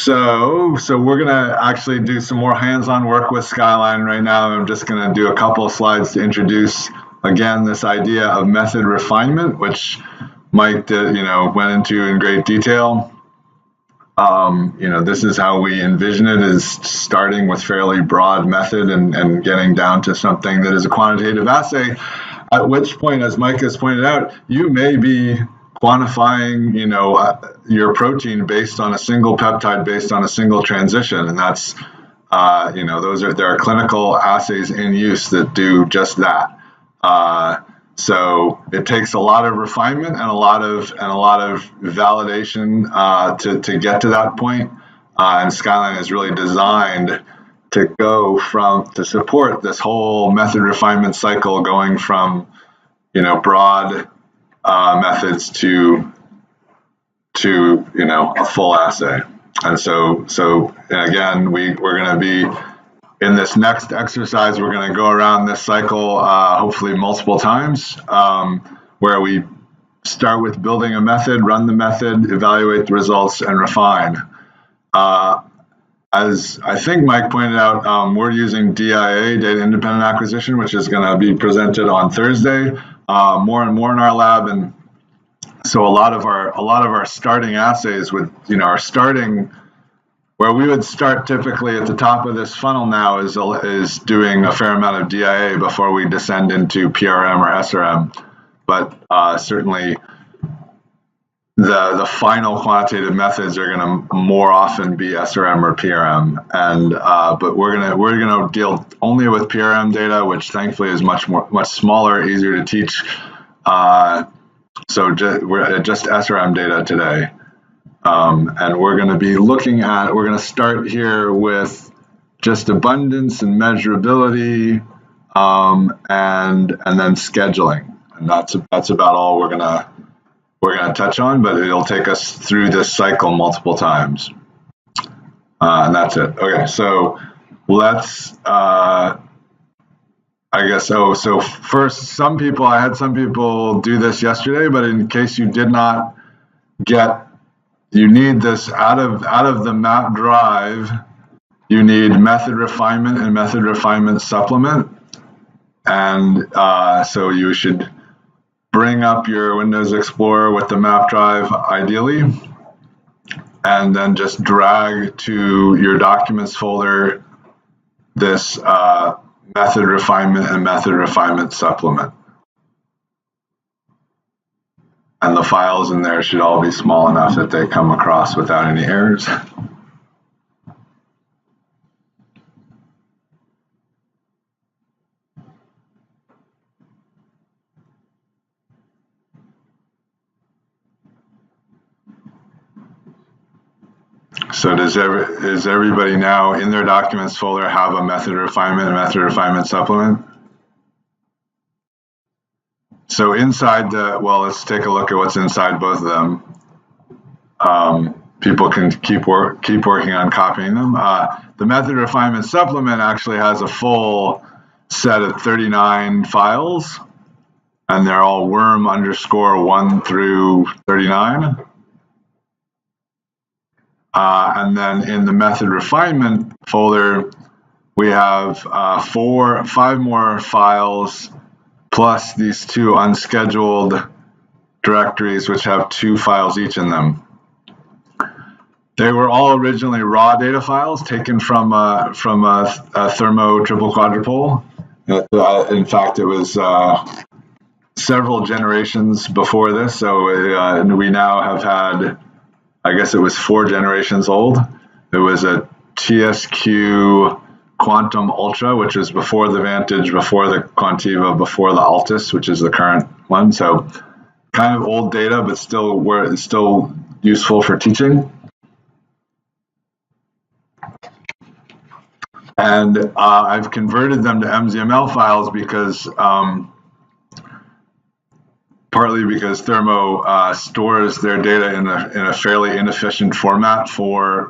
So we're going to actually do some more hands-on work with Skyline right now. I'm just going to do a couple of slides to introduce, again, this idea of method refinement, which Mike did, went into in great detail. This is how we envision it, is starting with fairly broad method and getting down to something that is a quantitative assay, at which point, as Mike has pointed out, you may be quantifying, your protein based on a single peptide, based on a single transition, and that's, there are clinical assays in use that do just that. So it takes a lot of refinement and a lot of validation to get to that point. And Skyline is really designed to go to support this whole method refinement cycle, going from broad methods to a full assay. And so again, we're going to be in this next exercise, we're going to go around this cycle, hopefully multiple times, where we start with building a method, run the method, evaluate the results, and refine. As I think Mike pointed out, we're using DIA, data independent acquisition, which is going to be presented on Thursday, more and more in our lab. And so a lot of our starting assays with, our starting, where we would start typically at the top of this funnel now is doing a fair amount of DIA before we descend into PRM or SRM. But certainly the final quantitative methods are going to more often be SRM or PRM. And but we're gonna deal only with PRM data, which thankfully is much smaller, easier to teach. So we're just SRM data today. And we're going to be we're going to start here with just abundance and measurability, and then scheduling. And that's about all we're going to touch on, but it'll take us through this cycle multiple times. And that's it. Okay, so let's, so first, I had some people do this yesterday, but in case you did not you need this out of the map drive. You need method refinement and method refinement supplement. And so you should bring up your Windows Explorer with the map drive ideally, and then just drag to your documents folder this method refinement and method refinement supplement. And the files in there should all be small enough that they come across without any errors. So is everybody now in their documents folder have a method refinement and method refinement supplement? So inside let's take a look at what's inside both of them. People can keep working on copying them. The method refinement supplement actually has a full set of 39 files, and they're all worm_1 through 39. And then in the method refinement folder, we have 5 more files, plus these 2 unscheduled directories, which have 2 files each in them. They were all originally raw data files taken from a Thermo triple quadrupole. In fact, it was several generations before this. So we now have had, I guess it was 4 generations old. It was a TSQ Quantum Ultra, which is before the Vantage, before the Quantiva, before the Altus, which is the current one. So kind of old data, but still useful for teaching. And I've converted them to MZML files because partly because Thermo stores their data in a fairly inefficient format for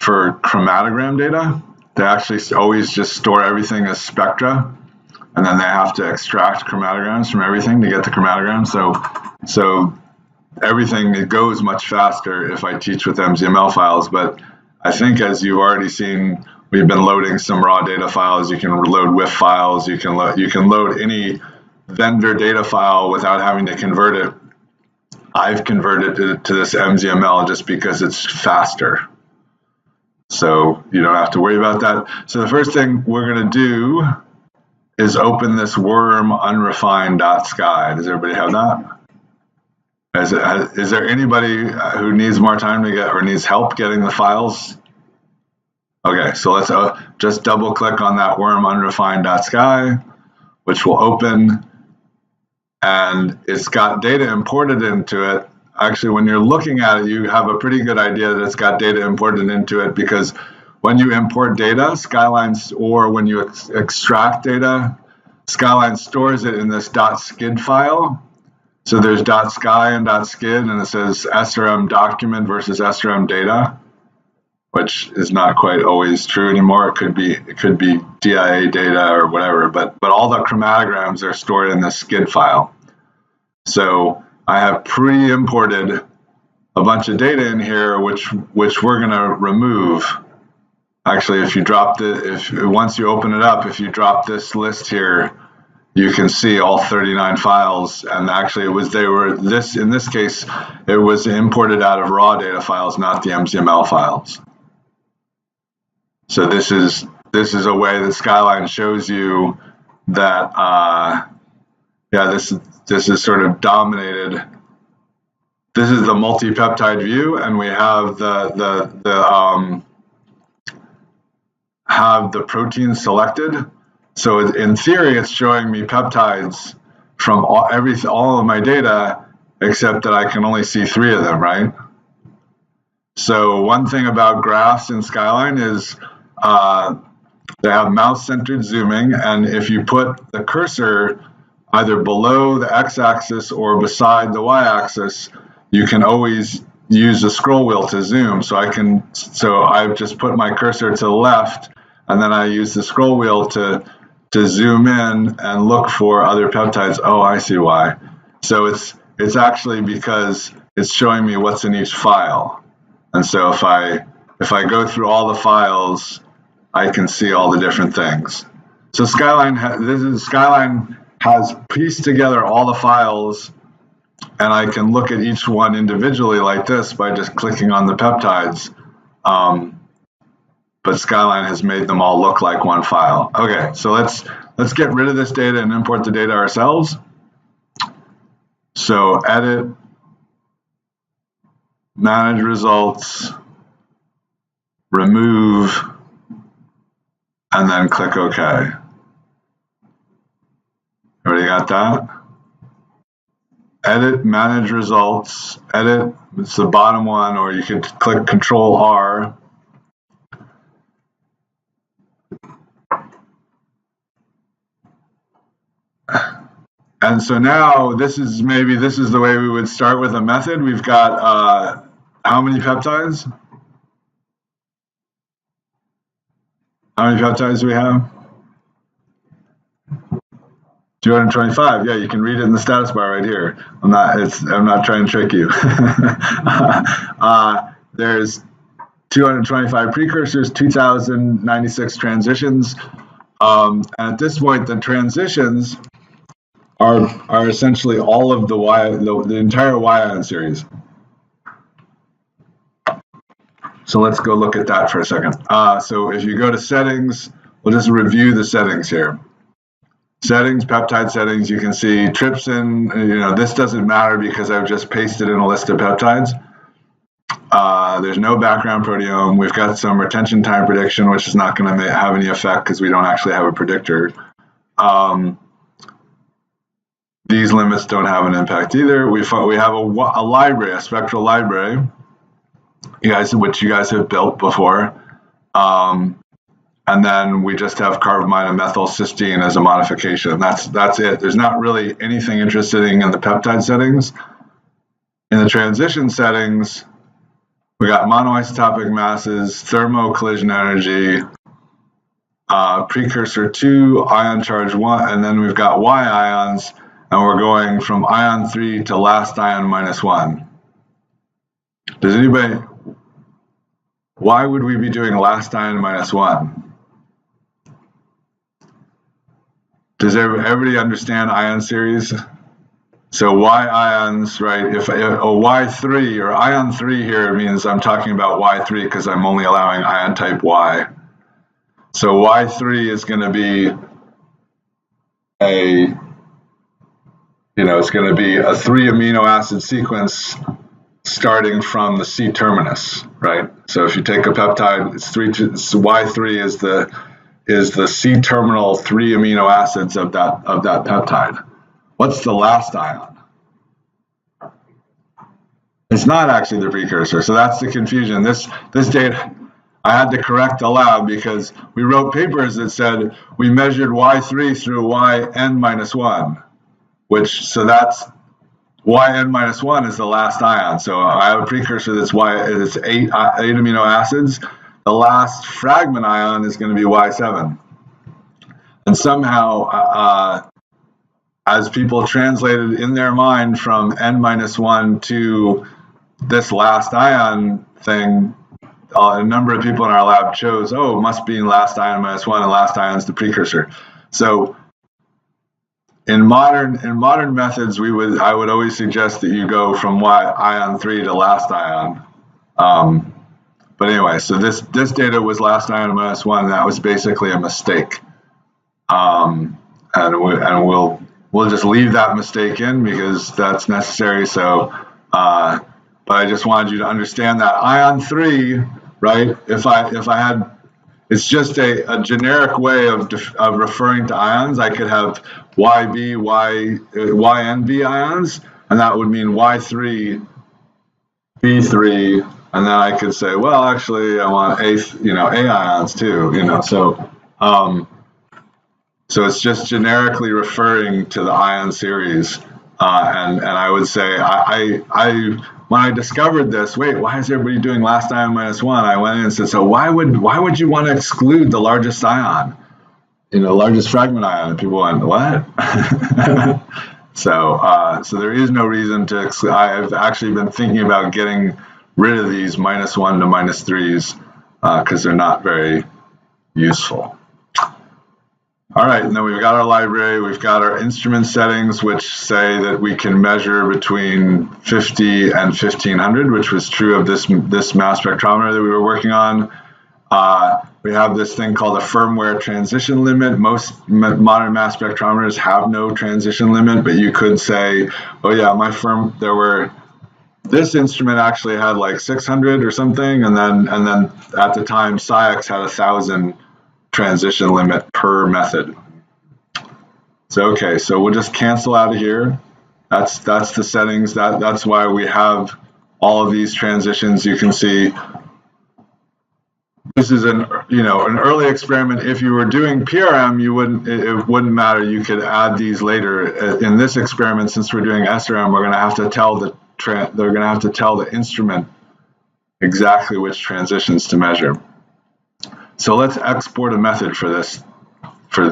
chromatogram data. They actually always just store everything as spectra, and then they have to extract chromatograms from everything to get the chromatogram. So everything, it goes much faster if I teach with MZML files. But I think, as you've already seen, we've been loading some raw data files. You can load WIF files. You can load any vendor data file without having to convert it. I've converted it to this MZML just because it's faster. So you don't have to worry about that. So the first thing we're going to do is open this worm unrefined.sky. Does everybody have that? Is there anybody who needs more time to get, or needs help getting the files? Okay, so let's just double click on that worm unrefined.sky, which will open, and it's got data imported into it. Actually, when you're looking at it, you have a pretty good idea that it's got data imported into it, because when you import data, Skyline, or when you extract data, Skyline stores it in this .skid file. So there's .sky and .skid, and it says SRM document versus SRM data, which is not quite always true anymore. It could be DIA data or whatever, but all the chromatograms are stored in this SKID file. So I have pre-imported a bunch of data in here, which we're going to remove. Actually, if you once you open it up, if you drop this list here, you can see all 39 files, and actually in this case, it was imported out of raw data files, not the MZML files. So this is a way that Skyline shows you that, this is sort of dominated. This is the multi-peptide view, and we have the protein selected. So in theory, it's showing me peptides from all of my data, except that I can only see 3 of them, right? So one thing about graphs in Skyline is they have mouse-centered zooming, and if you put the cursor either below the x-axis or beside the y-axis, you can always use the scroll wheel to zoom. So I've just put my cursor to the left, and then I use the scroll wheel to zoom in and look for other peptides. Oh, I see why. So it's actually because it's showing me what's in each file. And so if I go through all the files, I can see all the different things. So Skyline has pieced together all the files, and I can look at each one individually like this by just clicking on the peptides. But Skyline has made them all look like one file. Okay, so let's get rid of this data and import the data ourselves. So edit, manage results, remove, and then click OK. Everybody got that? Edit, manage results, edit, it's the bottom one, or you could click Control R. And so now this is the way we would start with a method. We've got how many peptides? How many peptides do we have? 225. Yeah, you can read it in the status bar right here. I'm not trying to trick you. There's 225 precursors, 2,096 transitions. And at this point, the transitions are essentially all of the entire Y-ion series. So let's go look at that for a second. So if you go to settings, we'll just review the settings here. Settings, peptide settings, you can see trypsin. This doesn't matter because I've just pasted in a list of peptides. There's no background proteome. We've got some retention time prediction, which is not going to have any effect because we don't actually have a predictor. These limits don't have an impact either. We have a library, a spectral library, which you guys have built before. And then we just have carbamide and methylcysteine as a modification. That's it. There's not really anything interesting in the peptide settings. In the transition settings, we got monoisotopic masses, thermo collision energy, precursor 2, ion charge 1, and then we've got Y ions. and we're going from ion 3 to last ion minus 1. Does anybody, why would we be doing last ion minus 1? Does everybody understand ion series? So Y ions, right, if Y3 or ion 3 here means I'm talking about Y3 because I'm only allowing ion type Y. So Y3 is going to be it's going to be a 3 amino acid sequence starting from the C terminus, right? So if you take a peptide, Y3 is the C terminal 3 amino acids of that peptide. What's the last ion? It's not actually the precursor, so that's the confusion. This data, I had to correct the lab because we wrote papers that said we measured Y3 through Yn minus 1, so that's Yn minus 1 is the last ion. So I have a precursor that's it's 8 amino acids. The last fragment ion is going to be Y7. And somehow, as people translated in their mind from N minus 1 to this last ion thing, a number of people in our lab chose, oh, it must be last ion minus 1, and last ion is the precursor. So in modern methods, I would always suggest that you go from ion 3 to last ion. But anyway, so this data was last ion minus 1, and that was basically a mistake. And we'll just leave that mistake in because that's necessary. So, but I just wanted you to understand that ion 3, right? If I had, it's just a generic way of referring to ions. I could have YB, YNB ions, and that would mean Y3, B3, and then I could say, well, actually, I want A ions too, So it's just generically referring to the ion series, and I would say when I discovered this, why is everybody doing last ion minus 1? I went in and said, so why would you want to exclude the largest ion, largest fragment ion? And people went, what? So there is no reason to exclude. I've actually been thinking about getting rid of these minus 1 to minus 3s because they're not very useful. All right, and then we've got our library, we've got our instrument settings, which say that we can measure between 50 and 1500, which was true of this mass spectrometer that we were working on. We have this thing called a firmware transition limit. Most modern mass spectrometers have no transition limit, but you could say, oh yeah, this instrument actually had like 600 or something, and then at the time, SciEx had 1,000 transition limit per method. So okay, so we'll just cancel out of here. That's the settings. That's why we have all of these transitions. You can see this is an early experiment. If you were doing PRM, it wouldn't matter. You could add these later. In this experiment, since we're doing SRM, we're going to have to tell they're going to have to tell the instrument exactly which transitions to measure. So let's export a method for this. So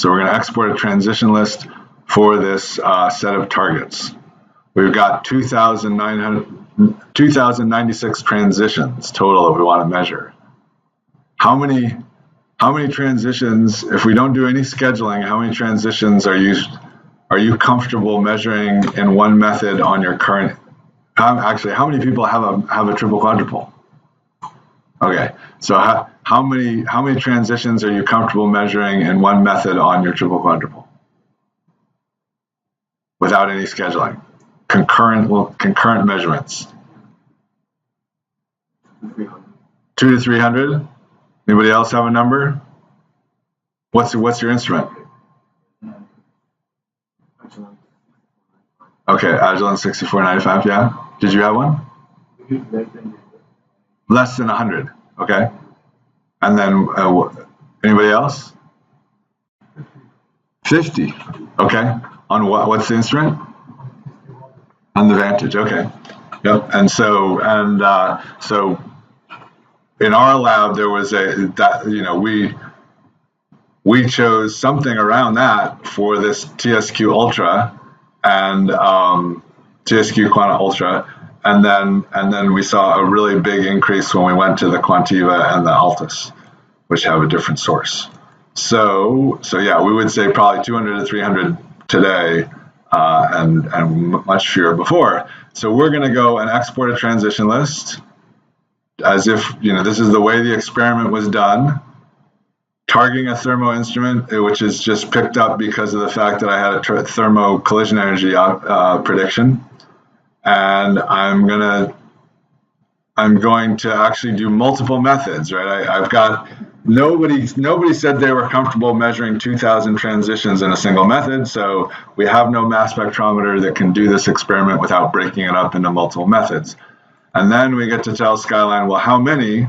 we're going to export a transition list for this set of targets. We've got 2,096 transitions total if we want to measure. How many transitions, if we don't do any scheduling, how many transitions are you comfortable measuring in one method on your current? Actually, how many people have a triple quadruple? Okay, so how many transitions are you comfortable measuring in one method on your triple quadruple without any scheduling? Concurrent measurements. 200 to 300. Anybody else have a number? What's your instrument? Okay, Agilent 6495. Yeah. Did you have one? Less than 100. Okay. And then anybody else? 50. Okay. On what? What's the instrument? On the Vantage. Okay. Yep. And so in our lab there was we chose something around that for this TSQ Ultra and TSQ Quanta Ultra, and then we saw a really big increase when we went to the Quantiva and the Altus, which have a different source. So yeah, we would say probably 200 to 300 today, and much fewer before. So we're going to go and export a transition list as if, this is the way the experiment was done, targeting a thermo instrument, which is just picked up because of the fact that I had a thermo collision energy prediction. And I'm going to actually do multiple methods, right? I've got nobody said they were comfortable measuring 2,000 transitions in a single method, so we have no mass spectrometer that can do this experiment without breaking it up into multiple methods. And then we get to tell Skyline, well, how many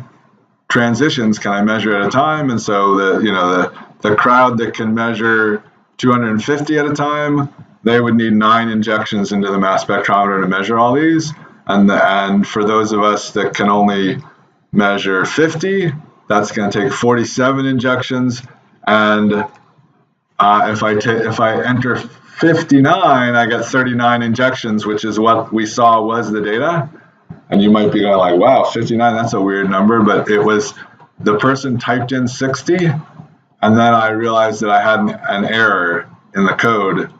transitions can I measure at a time? And so the crowd that can measure 250 at a time, they would need 9 injections into the mass spectrometer to measure all these. And for those of us that can only measure 50, that's going to take 47 injections. And if I enter 59, I get 39 injections, which is what we saw was the data. And you might be going like, wow, 59, that's a weird number. But it was, the person typed in 60, and then I realized that I had an error in the code,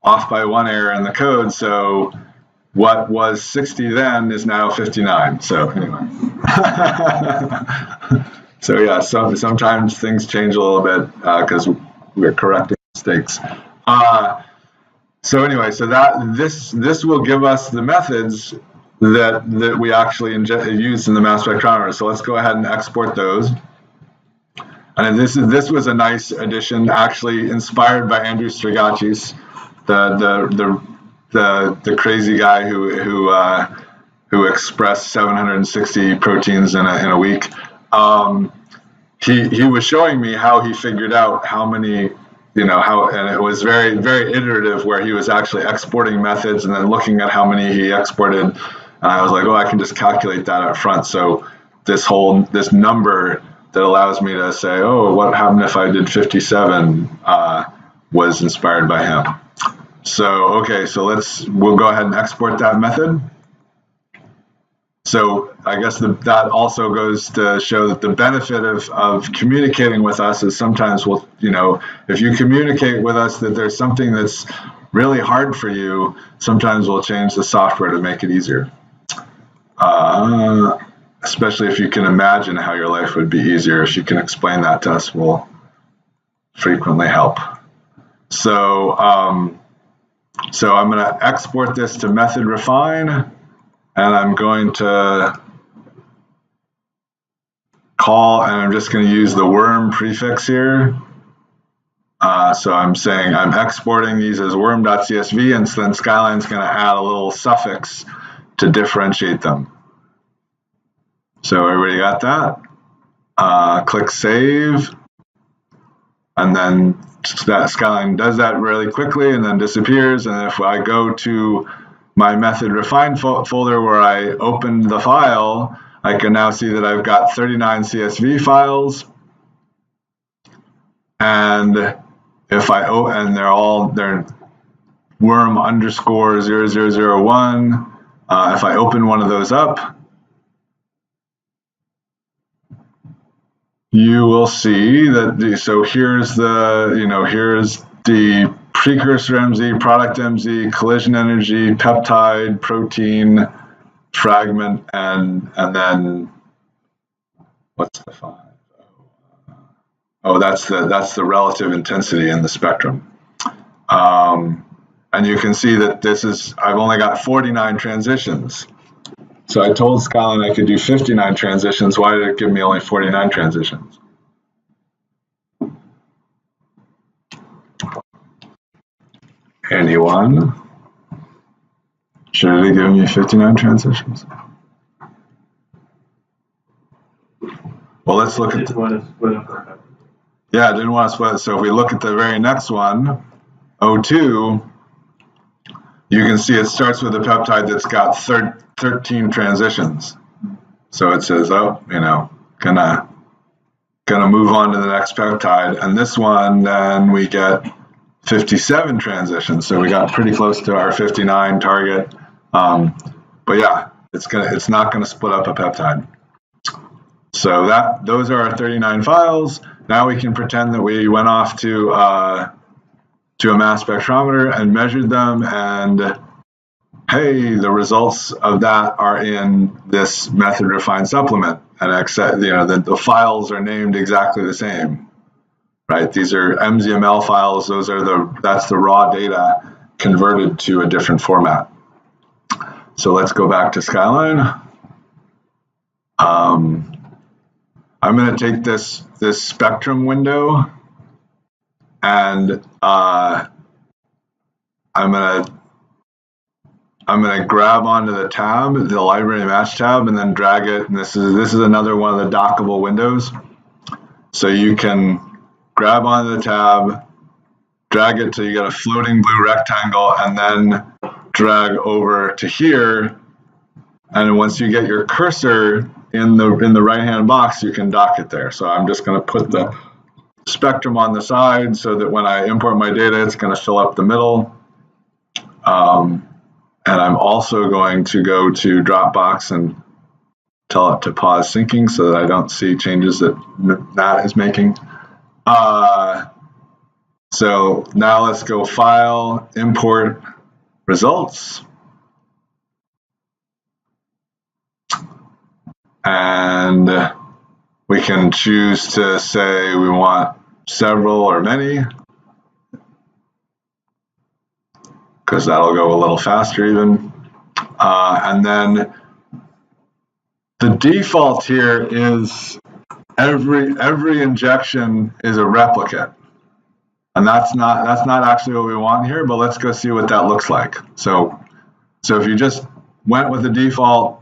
off by 1 error in the code. So what was 60 then is now 59. So anyway. So yeah, sometimes things change a little bit because we're correcting mistakes. So anyway, so that this will give us the methods that we actually use in the mass spectrometer. So let's go ahead and export those. And this was a nice addition, actually inspired by Andrew Strigachis, the crazy guy who expressed 760 proteins in a week. He was showing me how he figured out how many, and it was very, very iterative, where he was actually exporting methods and then looking at how many he exported. And I was like, oh, I can just calculate that up front. So this number that allows me to say, oh, what happened if I did 57 was inspired by him. So, okay, so we'll go ahead and export that method. So I guess that also goes to show that the benefit of communicating with us is sometimes if you communicate with us that there's something that's really hard for you, sometimes we'll change the software to make it easier. Especially if you can imagine how your life would be easier. If you can explain that to us, will frequently help. So I'm going to export this to method refine, and I'm going to call, and I'm just going to use the worm prefix here. So I'm saying I'm exporting these as worm.csv, and then Skyline's going to add a little suffix to differentiate them. So everybody got that? Click save, and then Skyline does that really quickly and then disappears. And if I go to my method refine folder where I opened the file, I can now see that I've got 39 CSV files. And if and they're worm underscore 0001. If I open one of those up, you will see that so here's the precursor MZ, product MZ, collision energy, peptide, protein, fragment, and then what's the 5? Oh, that's the relative intensity in the spectrum. And you can see that I've only got 49 transitions. So I told Skyline I could do 59 transitions. Why did it give me only 49 transitions? Anyone? Should it have given me 59 transitions? Well, let's look at yeah, I didn't want to split it. So if we look at the very next one, O2, you can see it starts with a peptide that's got 13 transitions. So it says, oh, gonna going to move on to the next peptide. And this one, then we get 57 transitions. So we got pretty close to our 59 target. But yeah, it's not going to split up a peptide. So those are our 39 files. Now we can pretend that we went off to a mass spectrometer and measured them, and hey, the results of that are in this method refined supplement, and the files are named exactly the same, right? These are MZML files. That's the raw data converted to a different format. So let's go back to Skyline. I'm going to take this spectrum window, and I'm going to grab onto the tab, the library match tab, and then drag it. And this is another one of the dockable windows. So you can grab onto the tab, drag it till you get a floating blue rectangle, and then drag over to here. And once you get your cursor in the right-hand box, you can dock it there. So I'm just going to put the spectrum on the side so that when I import my data, it's going to fill up the middle. And I'm also going to go to Dropbox and tell it to pause syncing so that I don't see changes that Nat is making. So now let's go File, Import Results. And we can choose to say we want several or many, because that'll go a little faster even. And then the default here is every injection is a replicate. And that's not actually what we want here, but let's go see what that looks like. So if you just went with the default,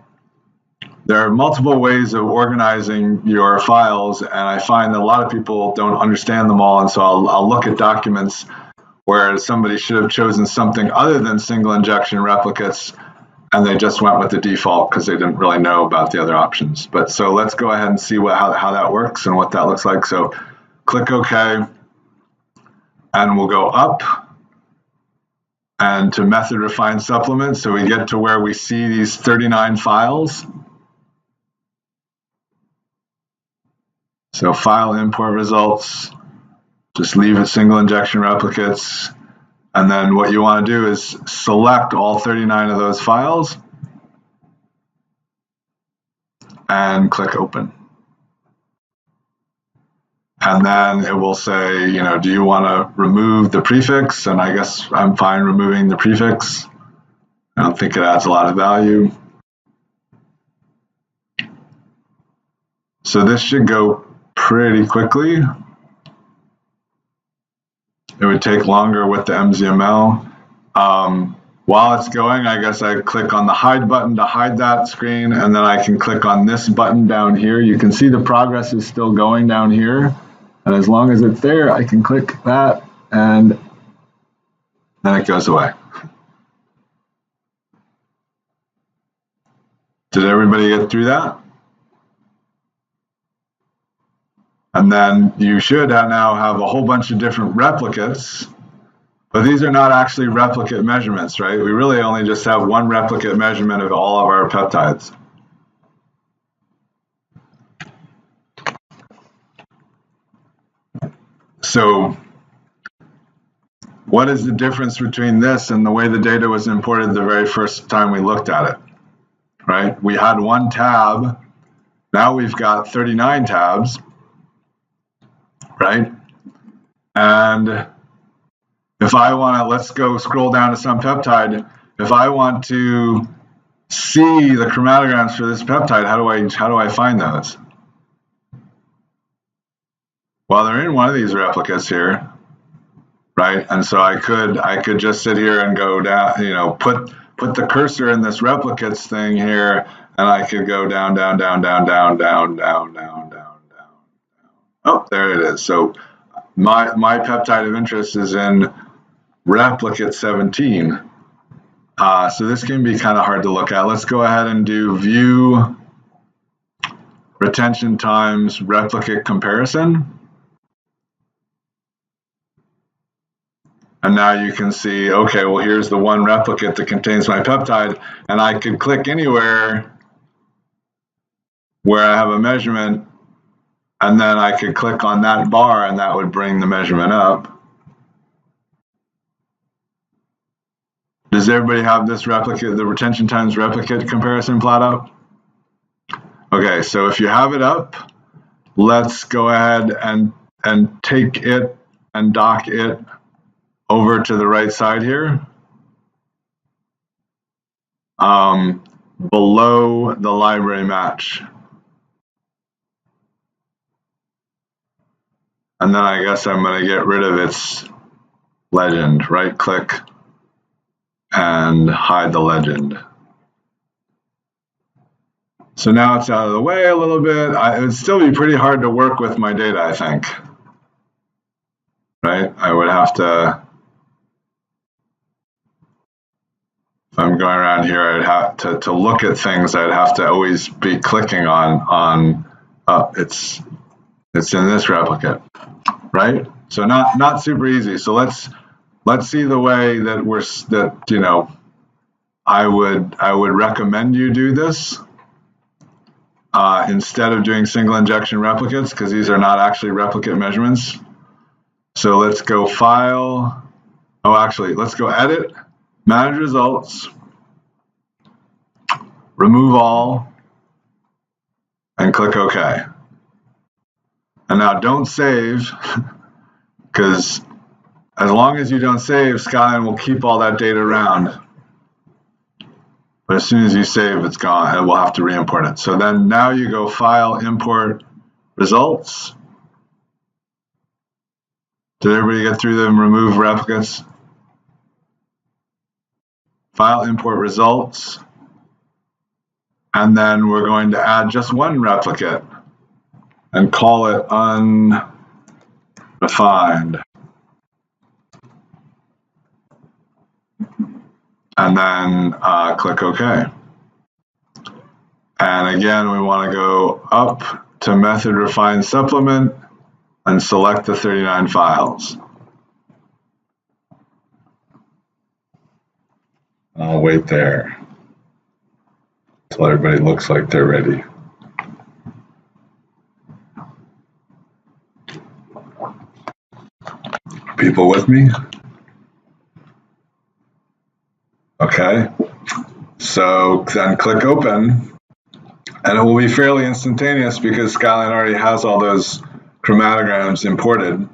there are multiple ways of organizing your files, and I find that a lot of people don't understand them all, and so I'll look at documents where somebody should have chosen something other than single injection replicates, and they just went with the default because they didn't really know about the other options. But so let's go ahead and see how that works and what that looks like. So click OK, and we'll go up and to method refined supplement. So we get to where we see these 39 files. So file import results, just leave it single injection replicates. And then what you want to do is select all 39 of those files and click open. And then it will say, do you want to remove the prefix? And I guess I'm fine removing the prefix. I don't think it adds a lot of value. So this should go pretty quickly. It would take longer with the MZML. While it's going, I guess I click on the hide button to hide that screen, and then I can click on this button down here. You can see the progress is still going down here, and as long as it's there, I can click that, and then it goes away. Did everybody get through that? And then you should now have a whole bunch of different replicates, but these are not actually replicate measurements, right? We really only just have one replicate measurement of all of our peptides. So what is the difference between this and the way the data was imported the very first time we looked at it, right? We had one tab, now we've got 39 tabs. Right? And if I want to, let's go scroll down to some peptide. If I want to see the chromatograms for this peptide, how do I find those? Well, they're in one of these replicates here, right? And so I could just sit here and go down, put the cursor in this replicates thing here, and I could go down. Oh, there it is. So my peptide of interest is in replicate 17. So this can be kind of hard to look at. Let's go ahead and do view retention times replicate comparison. And now you can see, okay, well, here's the one replicate that contains my peptide, and I could click anywhere where I have a measurement, and then I could click on that bar, and that would bring the measurement up. Does everybody have this replicate, the retention times replicate comparison plot up? Okay, so if you have it up, let's go ahead and take it and dock it over to the right side here, below the library match. And then I guess I'm going to get rid of its legend. Right click and hide the legend. So now it's out of the way a little bit. It would still be pretty hard to work with my data, I think. Right? I would have to, if I'm going around here, I'd have to look at things, I'd have to always be clicking on it's in this replicate, right? So not super easy. So let's see the way that I would recommend you do this instead of doing single injection replicates, because these are not actually replicate measurements. So let's go File. Oh, actually, let's go Edit, Manage Results, Remove All, and click OK. And now don't save, because as long as you don't save, Skyline will keep all that data around. But as soon as you save, it's gone, and we'll have to re-import it. So then now you go File, Import, Results. Did everybody get through them? Remove replicates. File, Import, Results. And then we're going to add just one replicate and call it undefined. And then click OK. And again, we want to go up to Method Refine Supplement and select the 39 files. I'll wait there until everybody looks like they're ready. People with me? Okay, so then click Open, and it will be fairly instantaneous because Skyline already has all those chromatograms imported.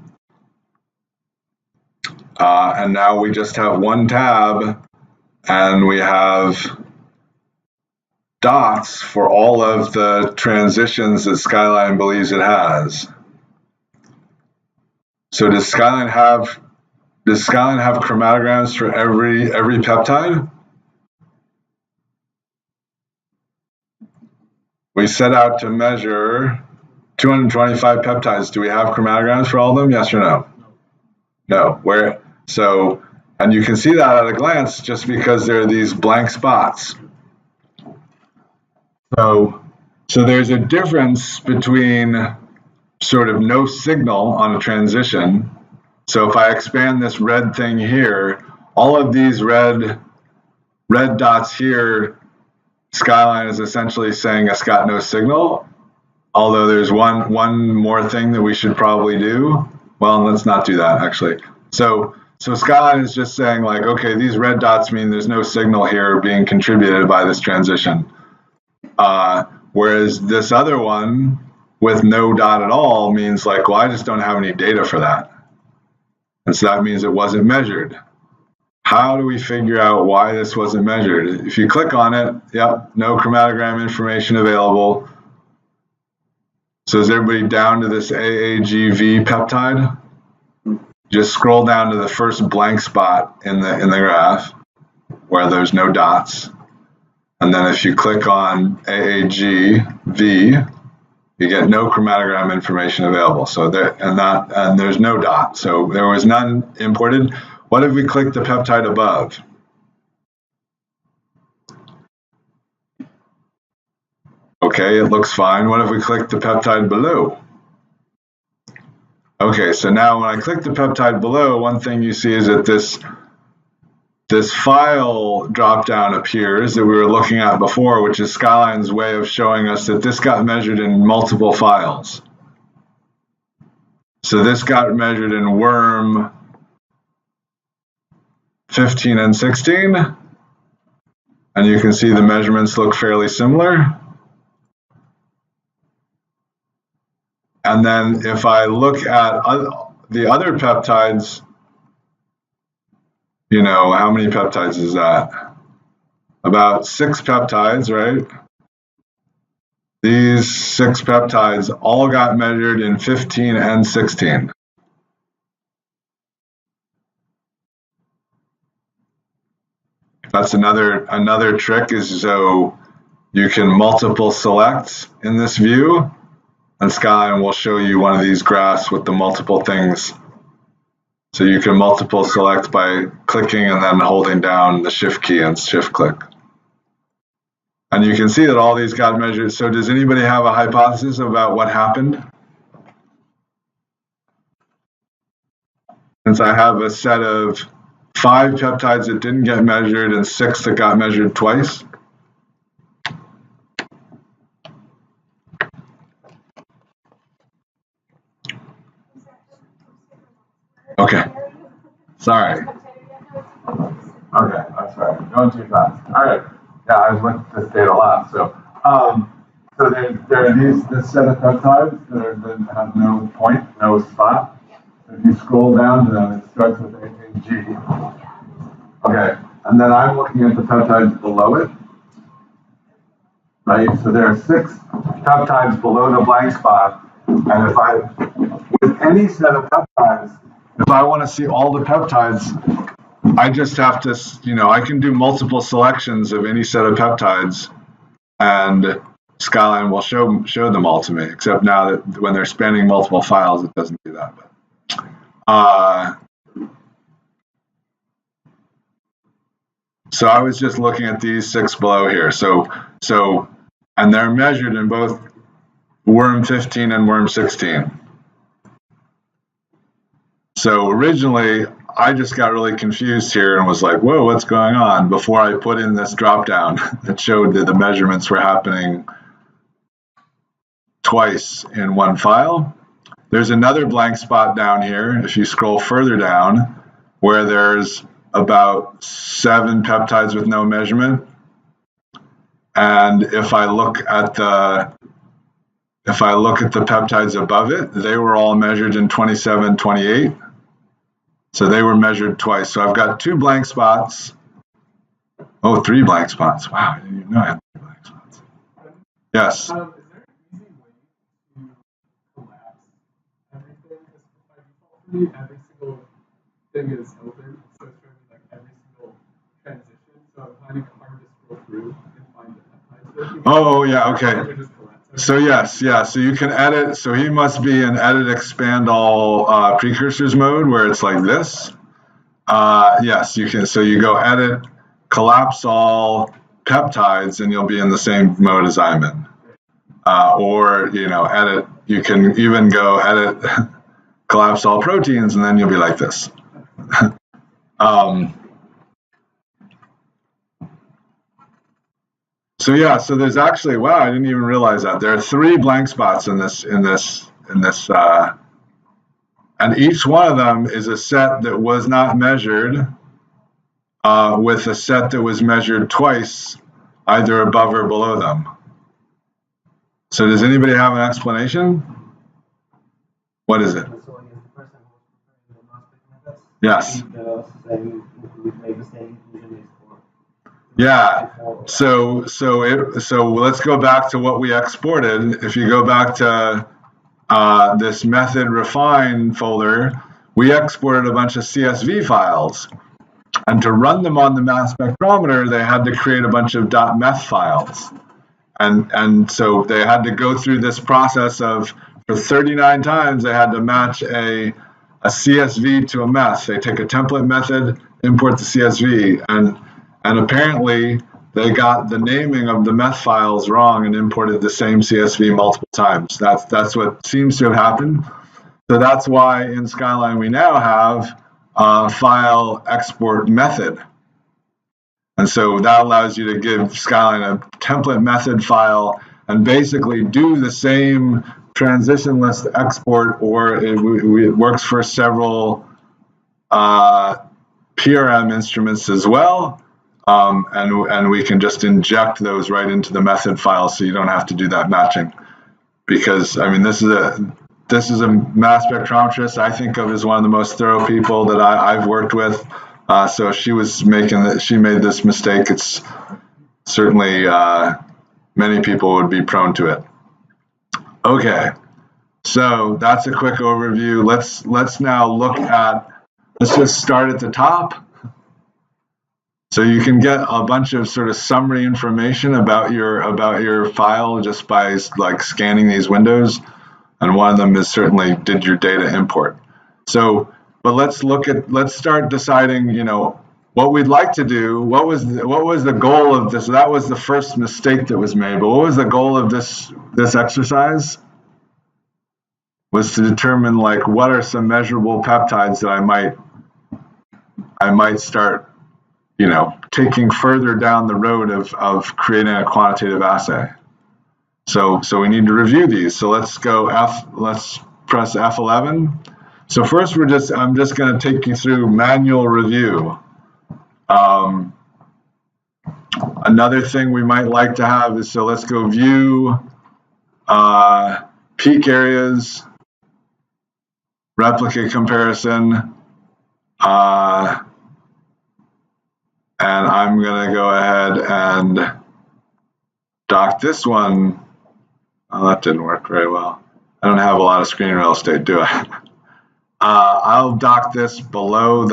And now we just have one tab, and we have dots for all of the transitions that Skyline believes it has. So does Skyline have chromatograms for every peptide? We set out to measure 225 peptides. Do we have chromatograms for all of them? Yes or no? No. Where? So, and you can see that at a glance just because there are these blank spots. So there's a difference between sort of no signal on a transition. So if I expand this red thing here, all of these red dots here, Skyline is essentially saying it's got no signal. Although there's one more thing that we should probably do. Well, let's not do that actually. So Skyline is just saying like, okay, these red dots mean there's no signal here being contributed by this transition. Whereas this other one with no dot at all means like, well, I just don't have any data for that. And so that means it wasn't measured. How do we figure out why this wasn't measured? If you click on it, yep, no chromatogram information available. So is everybody down to this AAGV peptide? Just scroll down to the first blank spot in the graph where there's no dots. And then if you click on AAGV, you get no chromatogram information available. So and there's no dot. So there was none imported. What if we click the peptide above? Okay, it looks fine. What if we click the peptide below? Okay, so now when I click the peptide below, one thing you see is that this file dropdown appears that we were looking at before, which is Skyline's way of showing us that this got measured in multiple files. So this got measured in worm 15 and 16, and you can see the measurements look fairly similar. And then if I look at the other peptides, you know, how many peptides is that? About 6 peptides, right? These 6 peptides all got measured in 15 and 16. That's another trick, is so you can multiple select in this view, and Skyline will show you one of these graphs with the multiple things. So you can multiple select by clicking and then holding down the shift key and shift click. And you can see that all these got measured. So does anybody have a hypothesis about what happened? Since I have a set of 5 peptides that didn't get measured and 6 that got measured twice. Okay, sorry. Okay, that's right. Going too fast. All right. Yeah, I was looking at this data last. So, so there are this set of peptides that have no point, no spot. So if you scroll down to them, it starts with AG. Okay, and then I'm looking at the peptides below it. Right. So there are 6 peptides below the blank spot, and if I, with any set of peptides, if I want to see all the peptides, I just have to, you know, I can do multiple selections of any set of peptides, and Skyline will show them all to me, except now that when they're spanning multiple files, it doesn't do that. But, so I was just looking at these 6 below here. So, and they're measured in both worm 15 and worm 16. So originally, I just got really confused here and was like, whoa, what's going on? Before I put in this dropdown that showed that the measurements were happening twice in one file. There's another blank spot down here, if you scroll further down, where there's about 7 peptides with no measurement. And if I look at the peptides above it, they were all measured in 27, 28. So they were measured twice. So I've got 2 blank spots. Oh, 3 blank spots. Wow, I didn't even know I had 3 blank spots. Yes. Is there an easy way to collapse everything? Because by default for me, every single thing is open, so it's showing me like every single transition. So I'm finding it hard to scroll through and find the peptides. Oh, yeah, okay. So yes, yeah, so you can edit, so he must be in edit expand all precursors mode where it's like this. Yes, you can, so you go edit, collapse all peptides, and you'll be in the same mode as I'm in. Or, you know, edit, you can even go edit, collapse all proteins, and then you'll be like this. So yeah, so there's actually, wow, I didn't even realize that. There are 3 blank spots in this, and each one of them is a set that was not measured with a set that was measured twice, either above or below them. So does anybody have an explanation? What is it? Yes. Yeah, so let's go back to what we exported. If you go back to this method refine folder, we exported a bunch of CSV files. And to run them on the mass spectrometer, they had to create a bunch of .meth files. And so they had to go through this process of, for 39 times, they had to match a CSV to a meth. They take a template method, import the CSV, and apparently they got the naming of the meth files wrong and imported the same CSV multiple times. That's what seems to have happened. So that's why in Skyline we now have a file export method. And so that allows you to give Skyline a template method file and basically do the same transition list export, or it works for several PRM instruments as well. And we can just inject those right into the method file, so you don't have to do that matching. Because I mean, this is a mass spectrometrist I think of as one of the most thorough people that I've worked with. So she made this mistake. It's certainly many people would be prone to it. Okay, so that's a quick overview. Let's now look at. Let's just start at the top. So you can get a bunch of sort of summary information about your file just by like scanning these windows, and one of them is certainly did your data import. So, but let's start deciding, you know, what we'd like to do. What was the goal of this? That was the first mistake that was made. But what was the goal of this exercise? Was to determine like what are some measurable peptides that I might start, you know, taking further down the road of creating a quantitative assay. So we need to review these. So let's press F11. So first I'm just going to take you through manual review. Another thing we might like to have is, so let's go view peak areas, replicate comparison, and I'm going to go ahead and dock this one. Oh, that didn't work very well. I don't have a lot of screen real estate, do I? I'll dock this below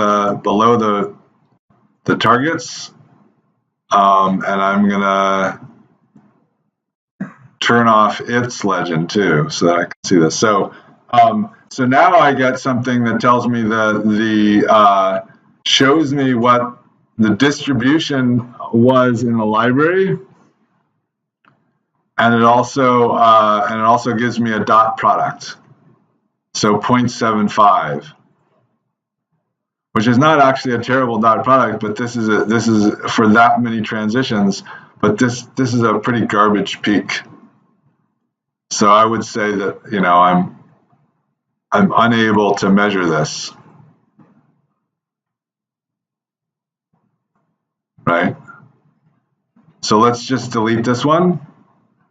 the targets, and I'm going to turn off its legend too, so that I can see this. So now I get something that tells me shows me what the distribution was in the library, and it also gives me a dot product, so 0.75, which is not actually a terrible dot product, but this is for that many transitions, but this is a pretty garbage peak. So I would say that, you know, I'm unable to measure this. Right? So let's just delete this one.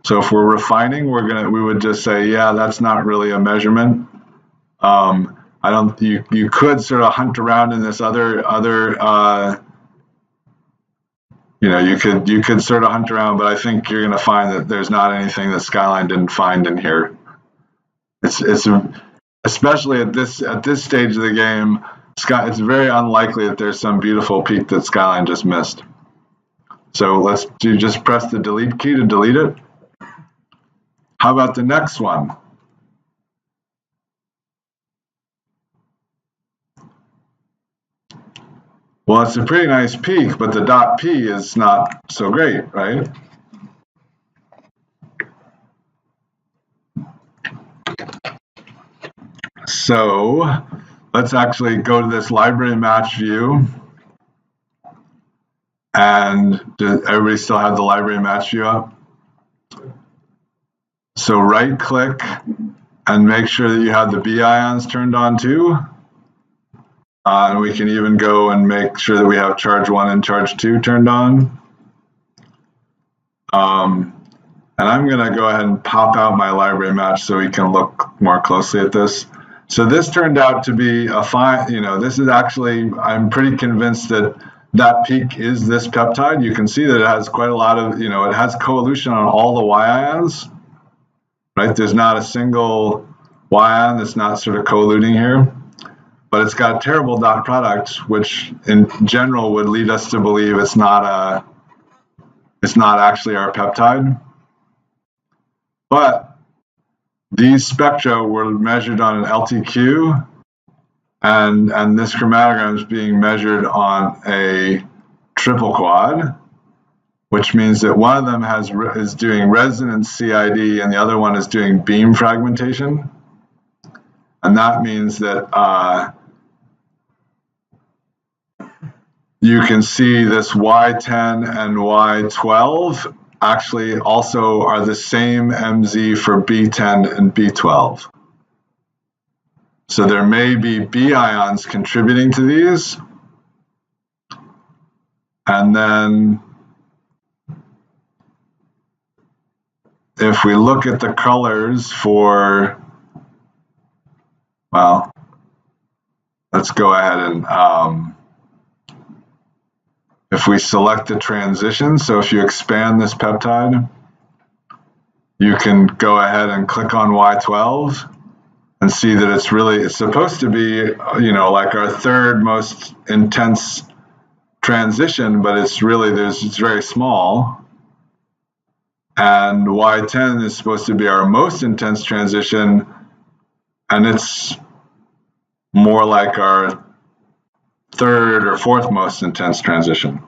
So if we're refining, we would just say, yeah, that's not really a measurement. You could sort of hunt around in this other you know, you could sort of hunt around, but I think you're going to find that there's not anything that Skyline didn't find in here. It's especially at this stage of the game, it's very unlikely that there's some beautiful peak that Skyline just missed. So just press the delete key to delete it. How about the next one? Well, it's a pretty nice peak, but the dot P is not so great, right? So let's actually go to this library match view. And does everybody still have the library match view up? So right click and make sure that you have the B ions turned on too. And we can even go and make sure that we have charge 1 and charge 2 turned on. And I'm going to go ahead and pop out my library match so we can look more closely at this. So this turned out to be a fine, you know, this is actually, I'm pretty convinced that peak is this peptide. You can see that it has quite a lot of, you know, it has coelution on all the Y ions, right? There's not a single Y ion that's not sort of coeluting here. But it's got a terrible dot product, which in general would lead us to believe it's not actually our peptide. But these spectra were measured on an LTQ, and this chromatogram is being measured on a triple quad. which means that one of them is doing resonance CID and the other one is doing beam fragmentation. And that means that you can see this Y10 and Y12 actually also are the same MZ for B10 and B12. So there may be B ions contributing to these. And then if we look at the colors for, well, let's go ahead and, if we select the transition, so if you expand this peptide, you can go ahead and click on Y12 and see that it's supposed to be, you know, like our third most intense transition, but it's very small. And Y10 is supposed to be our most intense transition, and it's more like our third or fourth most intense transition.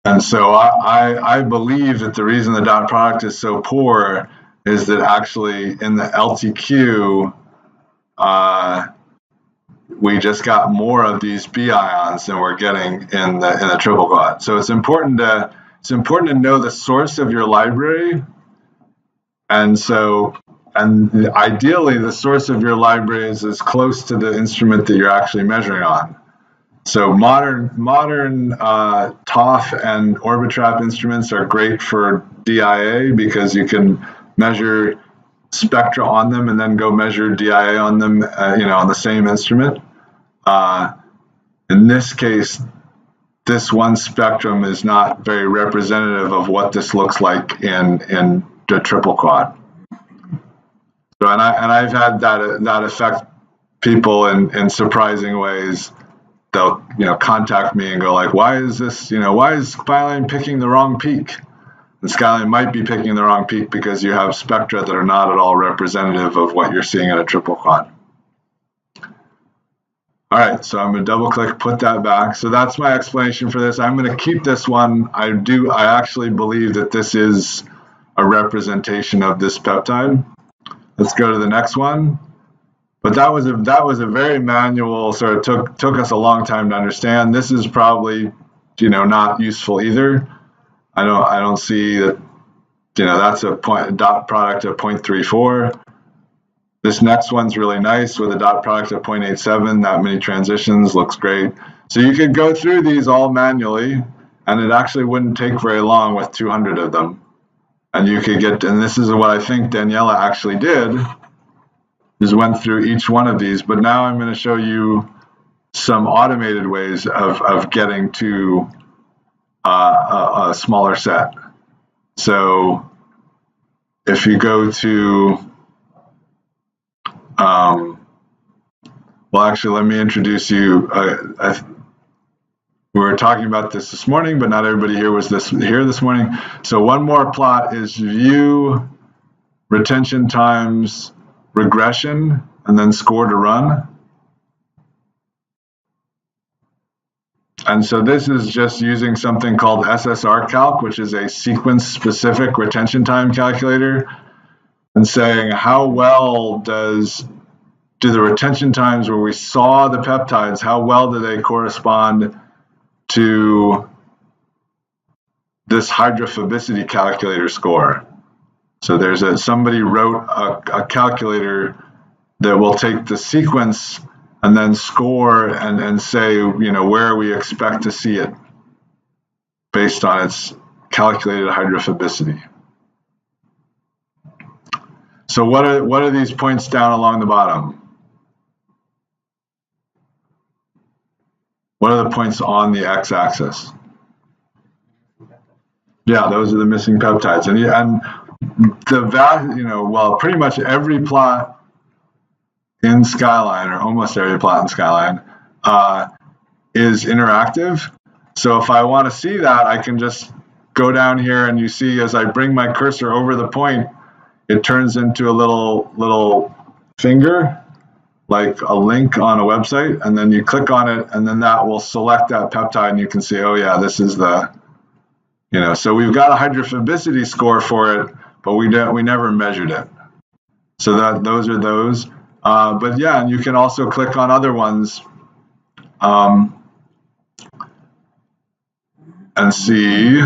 And so I believe that the reason the dot product is so poor is that actually in the LTQ, we just got more of these B ions than we're getting in the triple quad. So it's important to know the source of your library, and ideally the source of your library is as close to the instrument that you're actually measuring on. So modern TOF and Orbitrap instruments are great for DIA because you can measure spectra on them and then go measure DIA on them, you know, on the same instrument. In this case, this one spectrum is not very representative of what this looks like in the triple quad. So, and I've had that affect people in surprising ways. They'll, you know, contact me and go like, why is this, you know, why is Skyline picking the wrong peak? And Skyline might be picking the wrong peak because you have spectra that are not at all representative of what you're seeing in a triple quad. All right, so I'm going to double click, put that back. So that's my explanation for this. I'm going to keep this one. I actually believe that this is a representation of this peptide. Let's go to the next one. But that was a very manual, sort of took us a long time to understand. This is probably, you know, not useful either. I don't see that, you know, that's a dot product of 0.34. This next one's really nice with a dot product of 0.87. That many transitions, looks great. So you could go through these all manually, and it actually wouldn't take very long with 200 of them. And you could get, and this is what I think Daniela actually did, is went through each one of these. But now I'm going to show you some automated ways of getting to a smaller set. So if you go to, well, actually, let me introduce you. We were talking about this morning, but not everybody here was here this morning. So one more plot is view retention times regression and then score to run. And so this is just using something called SSR calc, which is a sequence specific retention time calculator, and saying how well do the retention times where we saw the peptides, how well do they correspond to this hydrophobicity calculator score? So somebody wrote a calculator that will take the sequence and then score and say, you know, where we expect to see it based on its calculated hydrophobicity. So what are these points down along the bottom? What are the points on the x-axis? Yeah, those are the missing peptides. And the value, you know, well, pretty much every plot in Skyline, or almost every plot in Skyline, is interactive. So if I want to see that, I can just go down here, and you see as I bring my cursor over the point, it turns into a little finger, like a link on a website, and then you click on it, and then that will select that peptide, and you can see, oh yeah, this is the You know, so we've got a hydrophobicity score for it, but we never measured it. So those are those. But yeah, and you can also click on other ones and see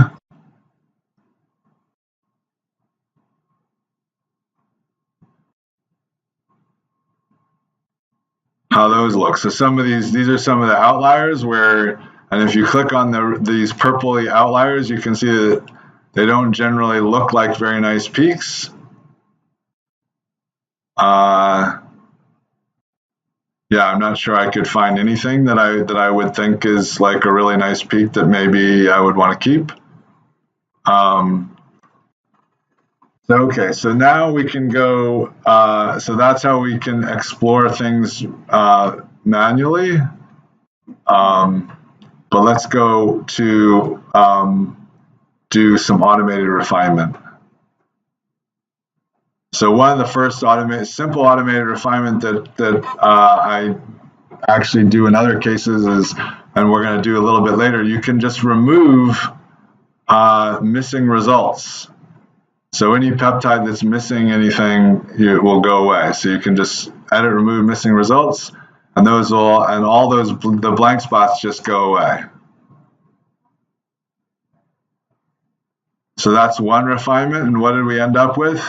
how those look. So some of these are some of the outliers where, and if you click on these purpley outliers, you can see that they don't generally look like very nice peaks. Yeah, I'm not sure I could find anything that I would think is like a really nice peak that maybe I would want to keep. Okay, so now we can go, so that's how we can explore things manually. But let's go to do some automated refinement. So one of the first simple automated refinement that I actually do in other cases is, and we're going to do a little bit later, you can just remove missing results. So any peptide that's missing anything, it will go away. So you can just edit, remove missing results, and all the blank spots just go away. So that's one refinement, and what did we end up with?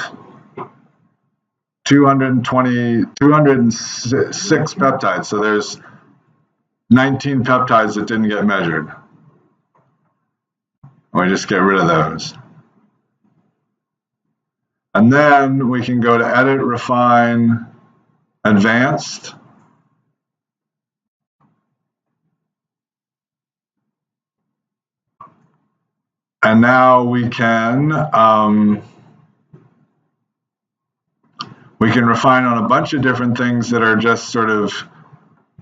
206 peptides. So there's 19 peptides that didn't get measured. We just get rid of those. And then we can go to Edit, Refine, Advanced. And now we can refine on a bunch of different things that are just sort of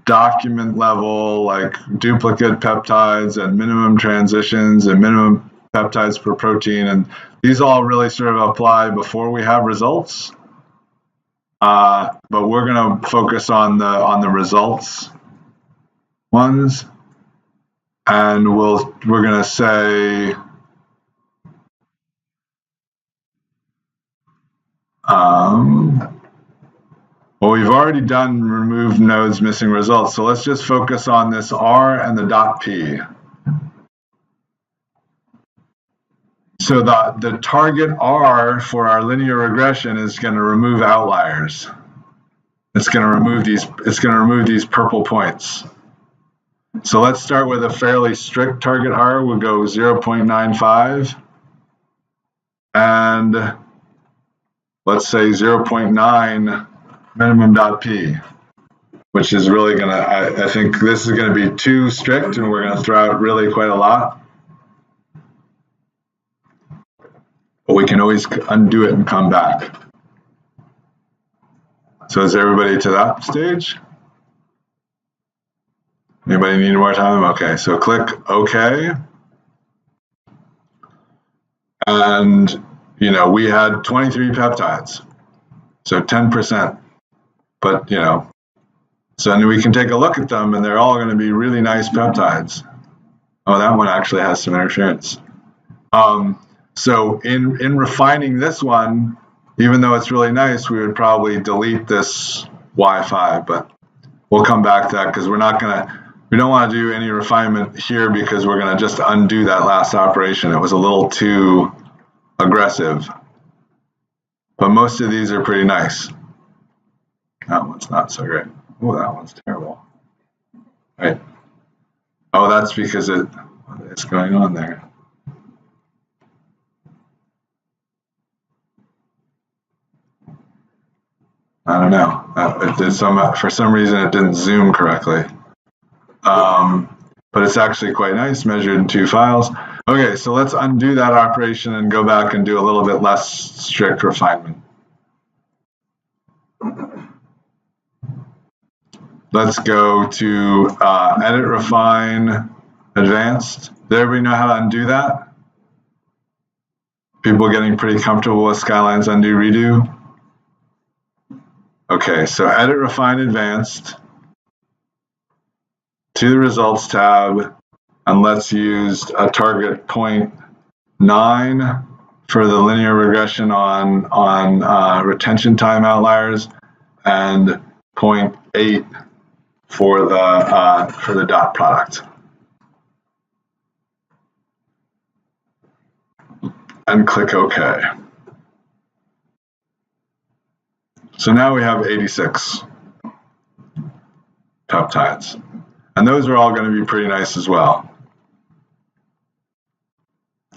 document level, like duplicate peptides and minimum transitions and minimum peptides per protein. And these all really sort of apply before we have results. But we're going to focus on the results ones. And we're going to say well, we've already done remove nodes missing results, so let's just focus on this R and the .p. So the target R for our linear regression is going to remove outliers. It's going to remove these purple points. So let's start with a fairly strict target R. We'll go 0.95 and let's say 0.9 minimum .p, which is really going to, I think this is going to be too strict and we're going to throw out really quite a lot. But we can always undo it and come back. So is everybody to that stage? Anybody need more time? Okay, so click OK. And, you know, we had 23 peptides, so 10%. But, you know, so then we can take a look at them and they're all going to be really nice peptides. Oh, that one actually has some interference. So in refining this one, even though it's really nice, we would probably delete this Y5, but we'll come back to that because we don't want to do any refinement here because we're going to just undo that last operation. It was a little too aggressive. But most of these are pretty nice. That one's not so great. Oh, that one's terrible. Right. Oh, that's because it's going on there. I don't know. For some reason, it didn't zoom correctly. But it's actually quite nice, measured in 2 files. Okay, so let's undo that operation and go back and do a little bit less strict refinement. Let's go to Edit, Refine, Advanced. Does everybody know how to undo that? People getting pretty comfortable with Skyline's undo redo? Okay, so Edit, Refine, Advanced. To the Results tab, and let's use a target point 9 for the linear regression on retention time outliers, and 0.8 for the dot product. And click OK. So now we have 86 peptides. And those are all going to be pretty nice as well,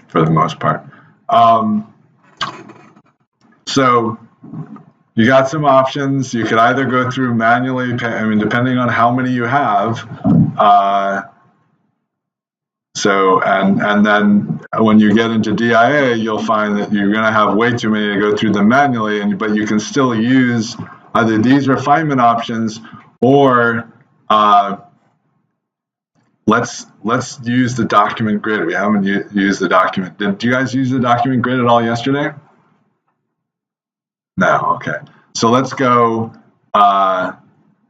for the most part. So you got some options. You could either go through manually, depending on how many you have. And then when you get into DIA, you'll find that you're going to have way too many to go through them manually, but you can still use either these refinement options or let's use the document grid. We haven't used the document. Did you guys use the document grid at all yesterday? No. Okay. So let's go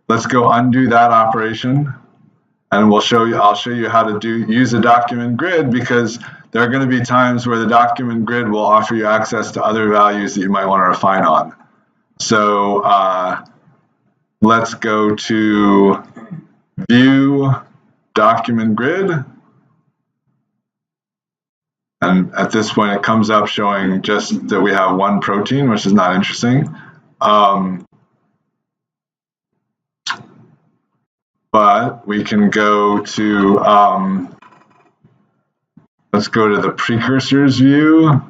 undo that operation, and I'll show you how to use a document grid, because there are going to be times where the document grid will offer you access to other values that you might want to refine on. So let's go to View Document Grid, and at this point it comes up showing just that we have one protein, which is not interesting. But we can go to, let's go to the precursors view.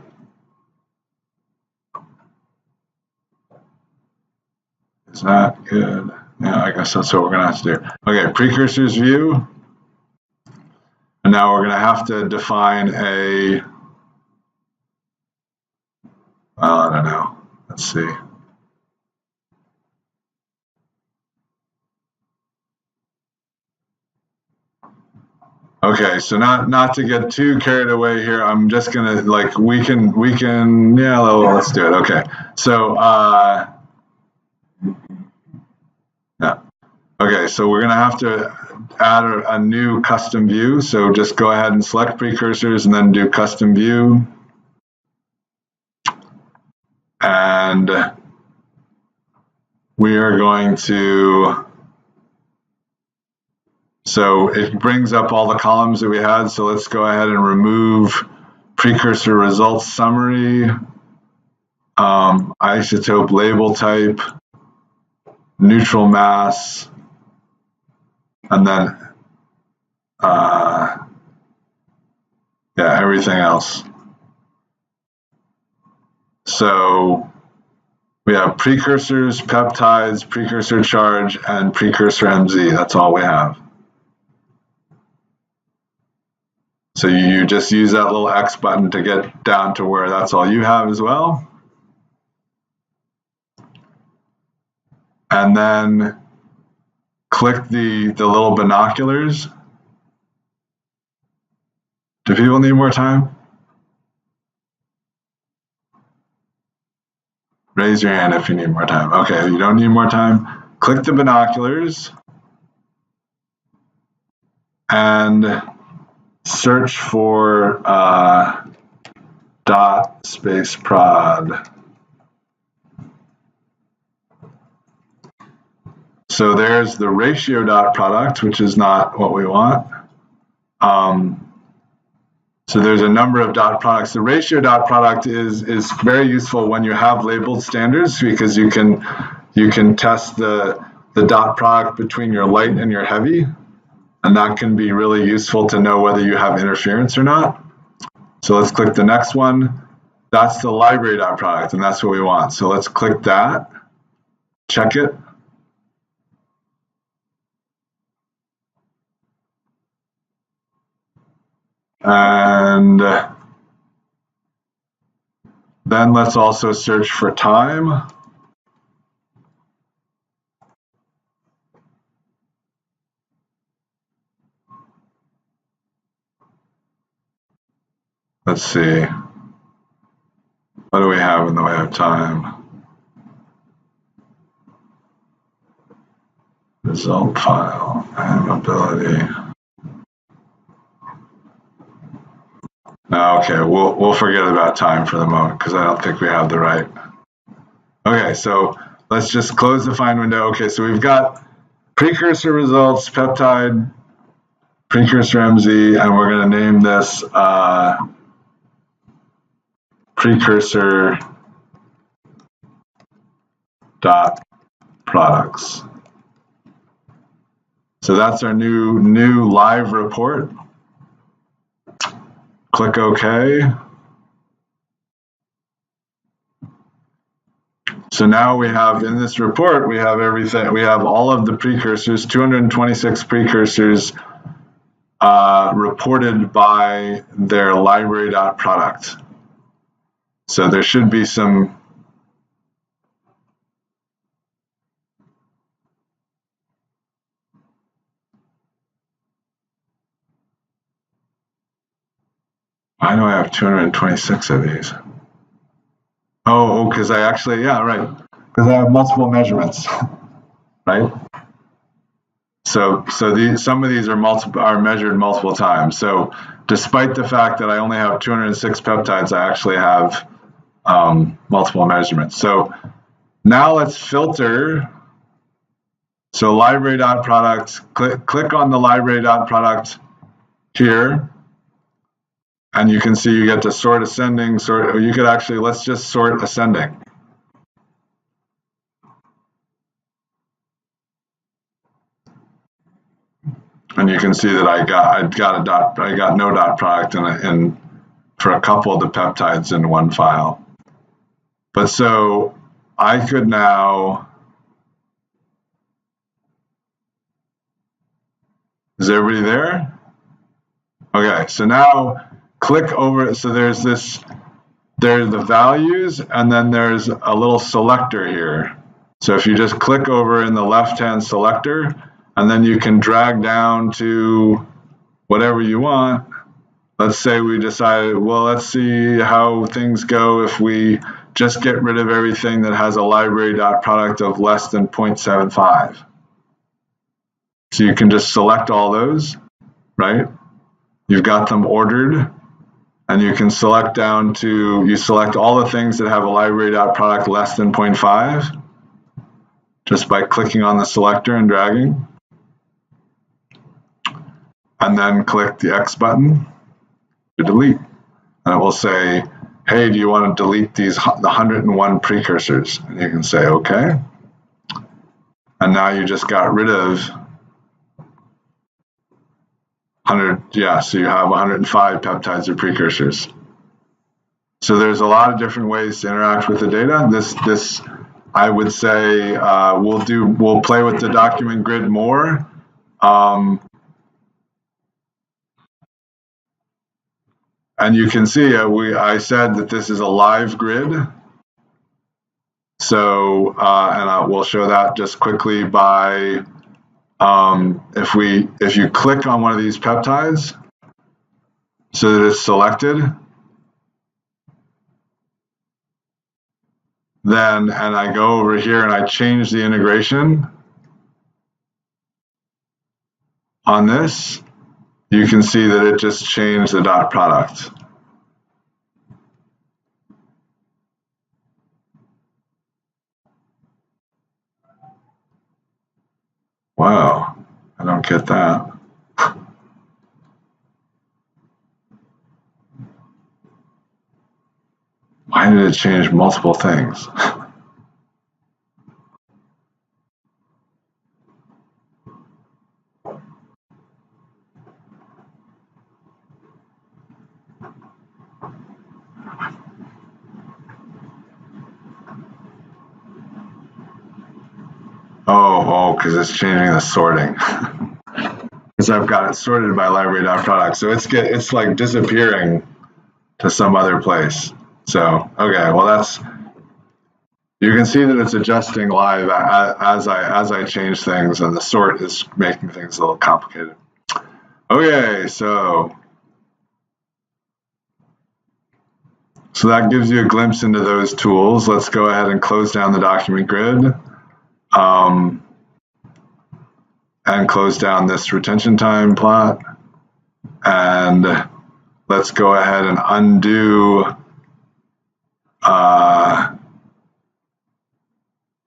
Is that good? Yeah, I guess that's what we're gonna have to do. Okay, precursors view. And now we're gonna have to define a, I don't know, let's see. Okay, so not to get too carried away here, I'm just gonna, like, we can, yeah, let's do it. Okay, so, yeah. Okay, so we're gonna have to add a new custom view. So just go ahead and select precursors and then do custom view. And we are going to, so it brings up all the columns that we had. So let's go ahead and remove precursor results summary, isotope label type, neutral mass, and then yeah, everything else. So we have precursors, peptides, precursor charge, and precursor MZ. That's all we have. So you just use that little X button to get down to where that's all you have as well. And then click the little binoculars. Do people need more time? Raise your hand if you need more time. Okay, you don't need more time. Click the binoculars and search for dot space prod. So there's the ratio dot product, which is not what we want. So there's a number of dot products. The ratio dot product is very useful when you have labeled standards, because you can test the dot product between your light and your heavy, and that can be really useful to know whether you have interference or not. So let's click the next one. That's the library dot product, and that's what we want. So let's click that, check it. And then let's also search for time. Let's see. What do we have in the way of time? Result file, availability. No, okay, we'll forget about time for the moment because I don't think we have the right. Okay, so let's just close the find window. Okay, so we've got precursor results, peptide, precursor MZ, and we're going to name this precursor dot products. So that's our new live report. Click OK. So now we have in this report, we have everything. We have all of the precursors, 226 precursors reported by their library.product. So there should be some. I know I have 226 of these. Oh, because I actually, yeah, right. Because I have multiple measurements, right? So some of these are measured multiple times. So despite the fact that I only have 206 peptides, I actually have multiple measurements. So now let's filter. So library.product, click on the library.product here. And you can see you get to sort ascending, or you could actually, let's just sort ascending. And you can see that I got no dot product in for a couple of the peptides in one file. But so I could now, is everybody there? Okay, so now click over, so there's the values, and then there's a little selector here. So if you just click over in the left-hand selector, and then you can drag down to whatever you want. Let's say we decided, well, let's see how things go if we just get rid of everything that has a library.product of less than 0.75. So you can just select all those, right? You've got them ordered, and you can select down to, you select all the things that have a library.product less than 0.5 just by clicking on the selector and dragging. And then click the X button to delete. And it will say, hey, do you want to delete the 101 precursors? And you can say, okay. And now you just got rid of 100, yeah, so you have 105 peptides of precursors. So there's a lot of different ways to interact with the data. This I would say we'll play with the document grid more. And you can see I said that this is a live grid. So and we'll show that just quickly by if you click on one of these peptides so that it's selected, then and I go over here and I change the integration on this, you can see that it just changed the dot product. Wow, I don't get that. Why did it change multiple things? Oh, because it's changing the sorting. Because I've got it sorted by library.product, so it's like disappearing to some other place. So okay, well that's, you can see that it's adjusting live as I change things, and the sort is making things a little complicated. Okay, so that gives you a glimpse into those tools. Let's go ahead and close down the document grid. And close down this retention time plot. And let's go ahead and undo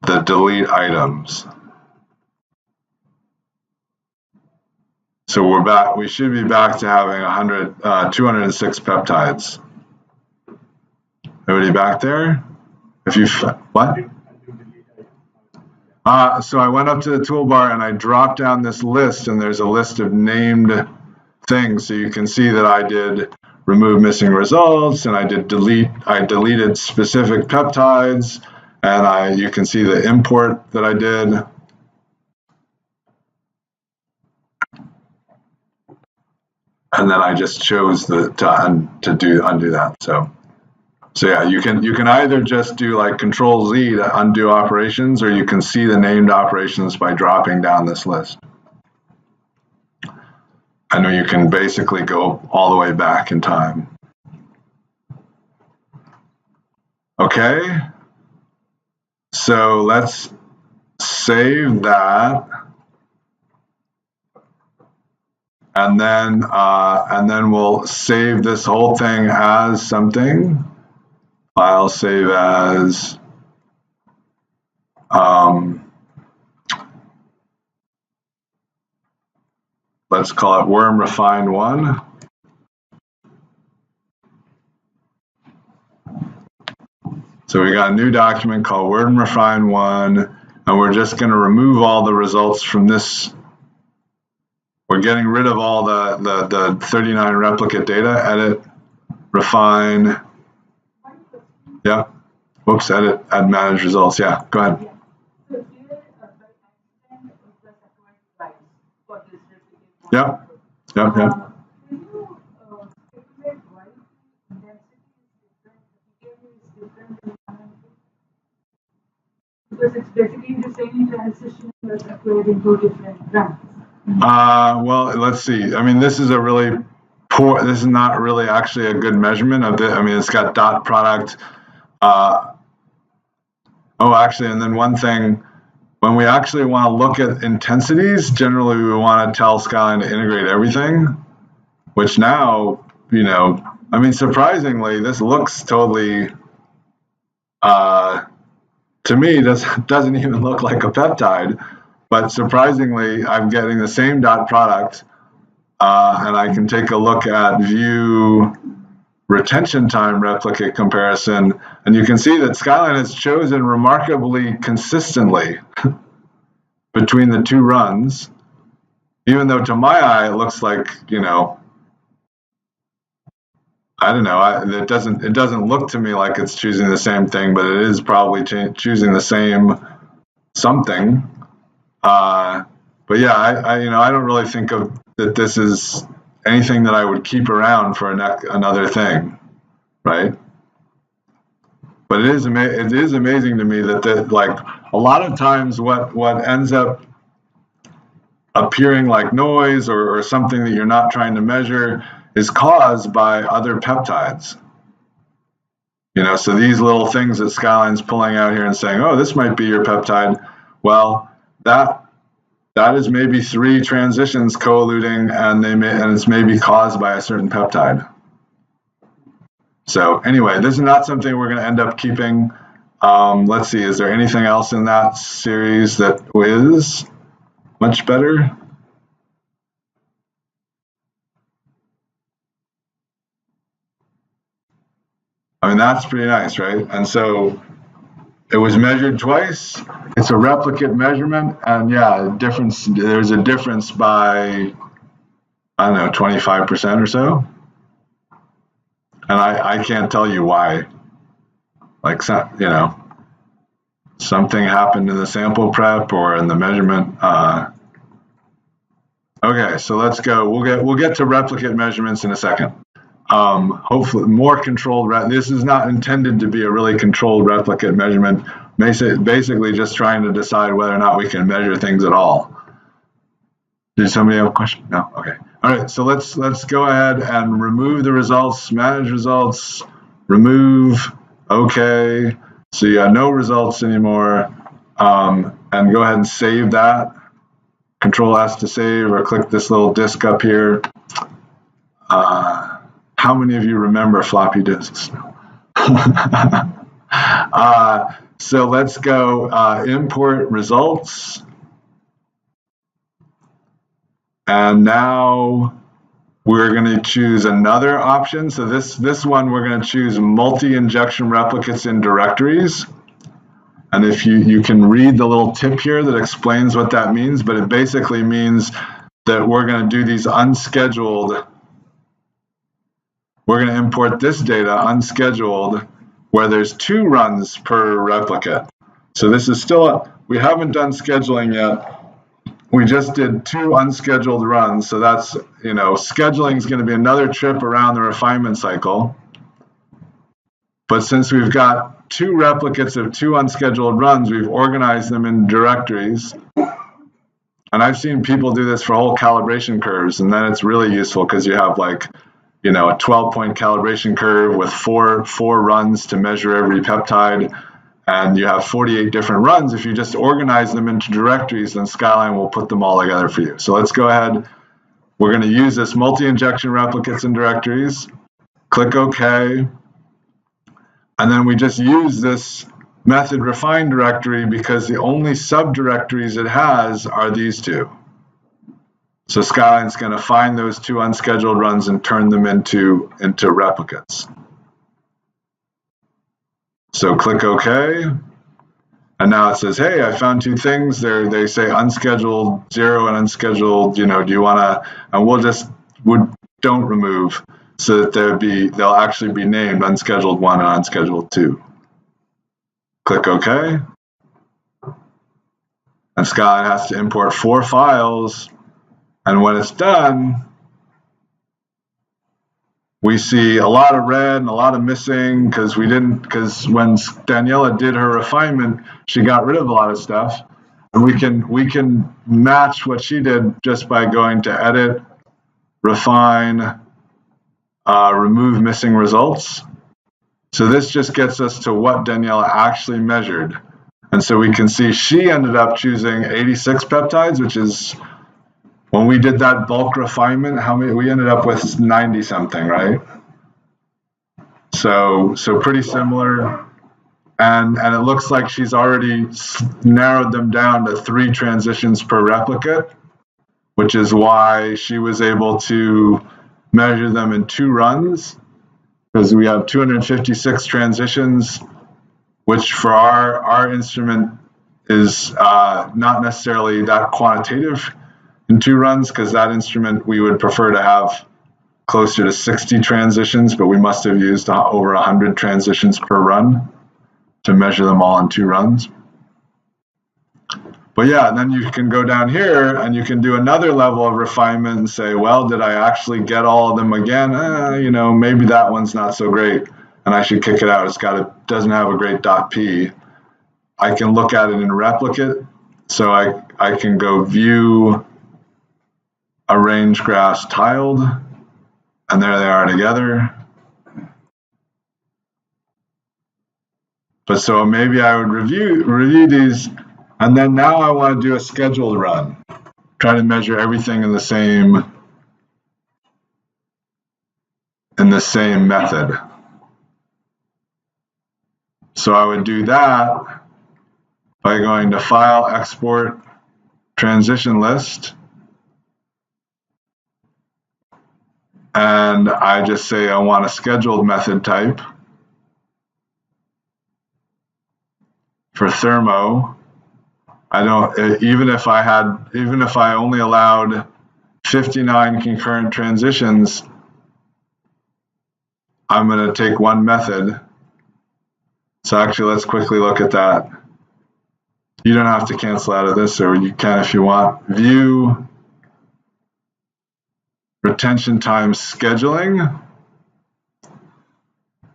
the delete items. So we're back. We should be back to having 206 peptides. Everybody back there? If you what? So I went up to the toolbar and I dropped down this list, and there's a list of named things. So you can see that I did remove missing results, and I deleted specific peptides, and you can see the import that I did. And then I just chose to undo that. So yeah, you can either just do like Control-Z to undo operations, or you can see the named operations by dropping down this list. I know you can basically go all the way back in time. Okay, so let's save that, and then we'll save this whole thing as something. File save as let's call it worm refine 1. So we got a new document called worm refine 1, and we're just going to remove all the results from this. We're getting rid of all the 39 replicate data. Edit, refine. Yeah. Whoops, edit, add manage results. Yeah, go ahead. Yep. Yep. Yep. Because it's basically the same transition that's occurred in 2 different runs. Well, let's see. I mean, this is a really poor. This is not really actually a good measurement of it. I mean, it's got dot product. Oh, actually, and then one thing. When we actually want to look at intensities, generally we want to tell Skyline to integrate everything, which now, I mean, surprisingly, this looks totally, to me, this doesn't even look like a peptide, but surprisingly, I'm getting the same dot product, and I can take a look at view retention time replicate comparison, and you can see that Skyline has chosen remarkably consistently between the 2 runs, even though to my eye it looks like, I don't know, it doesn't look to me like it's choosing the same thing, but it is probably choosing the same something. But yeah, I don't really think of that this is anything that I would keep around for another thing, right? But it is amazing to me that like a lot of times what ends up appearing like noise or something that you're not trying to measure is caused by other peptides. So these little things that Skyline's pulling out here and saying, oh, this might be your peptide. Well, that is maybe 3 transitions co-eluding, and it's maybe caused by a certain peptide. So anyway, this is not something we're going to end up keeping. Let's see, is there anything else in that series that is much better? I mean, that's pretty nice, right? And so it was measured twice. It's a replicate measurement, and yeah, there's a difference by, I don't know, 25% or so. And I can't tell you why. Like, something happened in the sample prep or in the measurement. Okay, so let's go. We'll get to replicate measurements in a second. Hopefully more controlled. This is not intended to be a really controlled replicate measurement. Basically just trying to decide whether or not we can measure things at all. Did somebody have a question? No? Okay. All right, so let's go ahead and remove the results, manage results, remove, okay. So you got no results anymore. And go ahead and save that. Control S to save, or click this little disk up here. How many of you remember floppy disks? So let's go import results. And now we're going to choose another option. So this one, we're going to choose multi-injection replicates in directories. And if you can read the little tip here that explains what that means, but it basically means that we're going to do these unscheduled. We're going to import this data unscheduled where there's 2 runs per replicate. So this is still, we haven't done scheduling yet. We just did 2 unscheduled runs. So that's, scheduling is going to be another trip around the refinement cycle. But since we've got 2 replicates of 2 unscheduled runs, we've organized them in directories. And I've seen people do this for whole calibration curves, and then it's really useful because you have like, a 12-point calibration curve with four runs to measure every peptide, and you have 48 different runs. If you just organize them into directories, then Skyline will put them all together for you. So let's go ahead. We're going to use this multi-injection replicates in directories. Click OK. And then we just use this method refine directory because the only subdirectories it has are these 2. So Skyline's going to find those 2 unscheduled runs and turn them into replicates. So click OK. And now it says, hey, I found 2 things. They say unscheduled 0 and unscheduled, do you want to, and don't remove so that they'll actually be named unscheduled 1 and unscheduled 2. Click OK. And Skyline has to import 4 files. And when it's done, we see a lot of red and a lot of missing because when Daniela did her refinement, she got rid of a lot of stuff. And we can match what she did just by going to edit, refine, remove missing results. So this just gets us to what Daniela actually measured. And so we can see she ended up choosing 86 peptides, which is, when we did that bulk refinement, how many we ended up with 90 something, right? So pretty similar. And it looks like she's already narrowed them down to 3 transitions per replicate, which is why she was able to measure them in 2 runs, because we have 256 transitions, which for our instrument is not necessarily that quantitative in 2 runs, because that instrument we would prefer to have closer to 60 transitions, but we must have used over 100 transitions per run to measure them all in 2 runs. But yeah, and then you can go down here and you can do another level of refinement and say, well, did I actually get all of them again? Maybe that one's not so great and I should kick it out. Doesn't have a great .p. I can look at it in replicate. So I can go view arrange graphs tiled, and there they are together. But so maybe I would review these, and then now I want to do a scheduled run, try to measure everything in the same method. So I would do that by going to File, Export, Transition List, and I just say I want a scheduled method type for thermo. I don't, even if I only allowed 59 concurrent transitions, I'm going to take 1 method. So actually, let's quickly look at that. You don't have to cancel out of this, or you can if you want. View, retention time scheduling.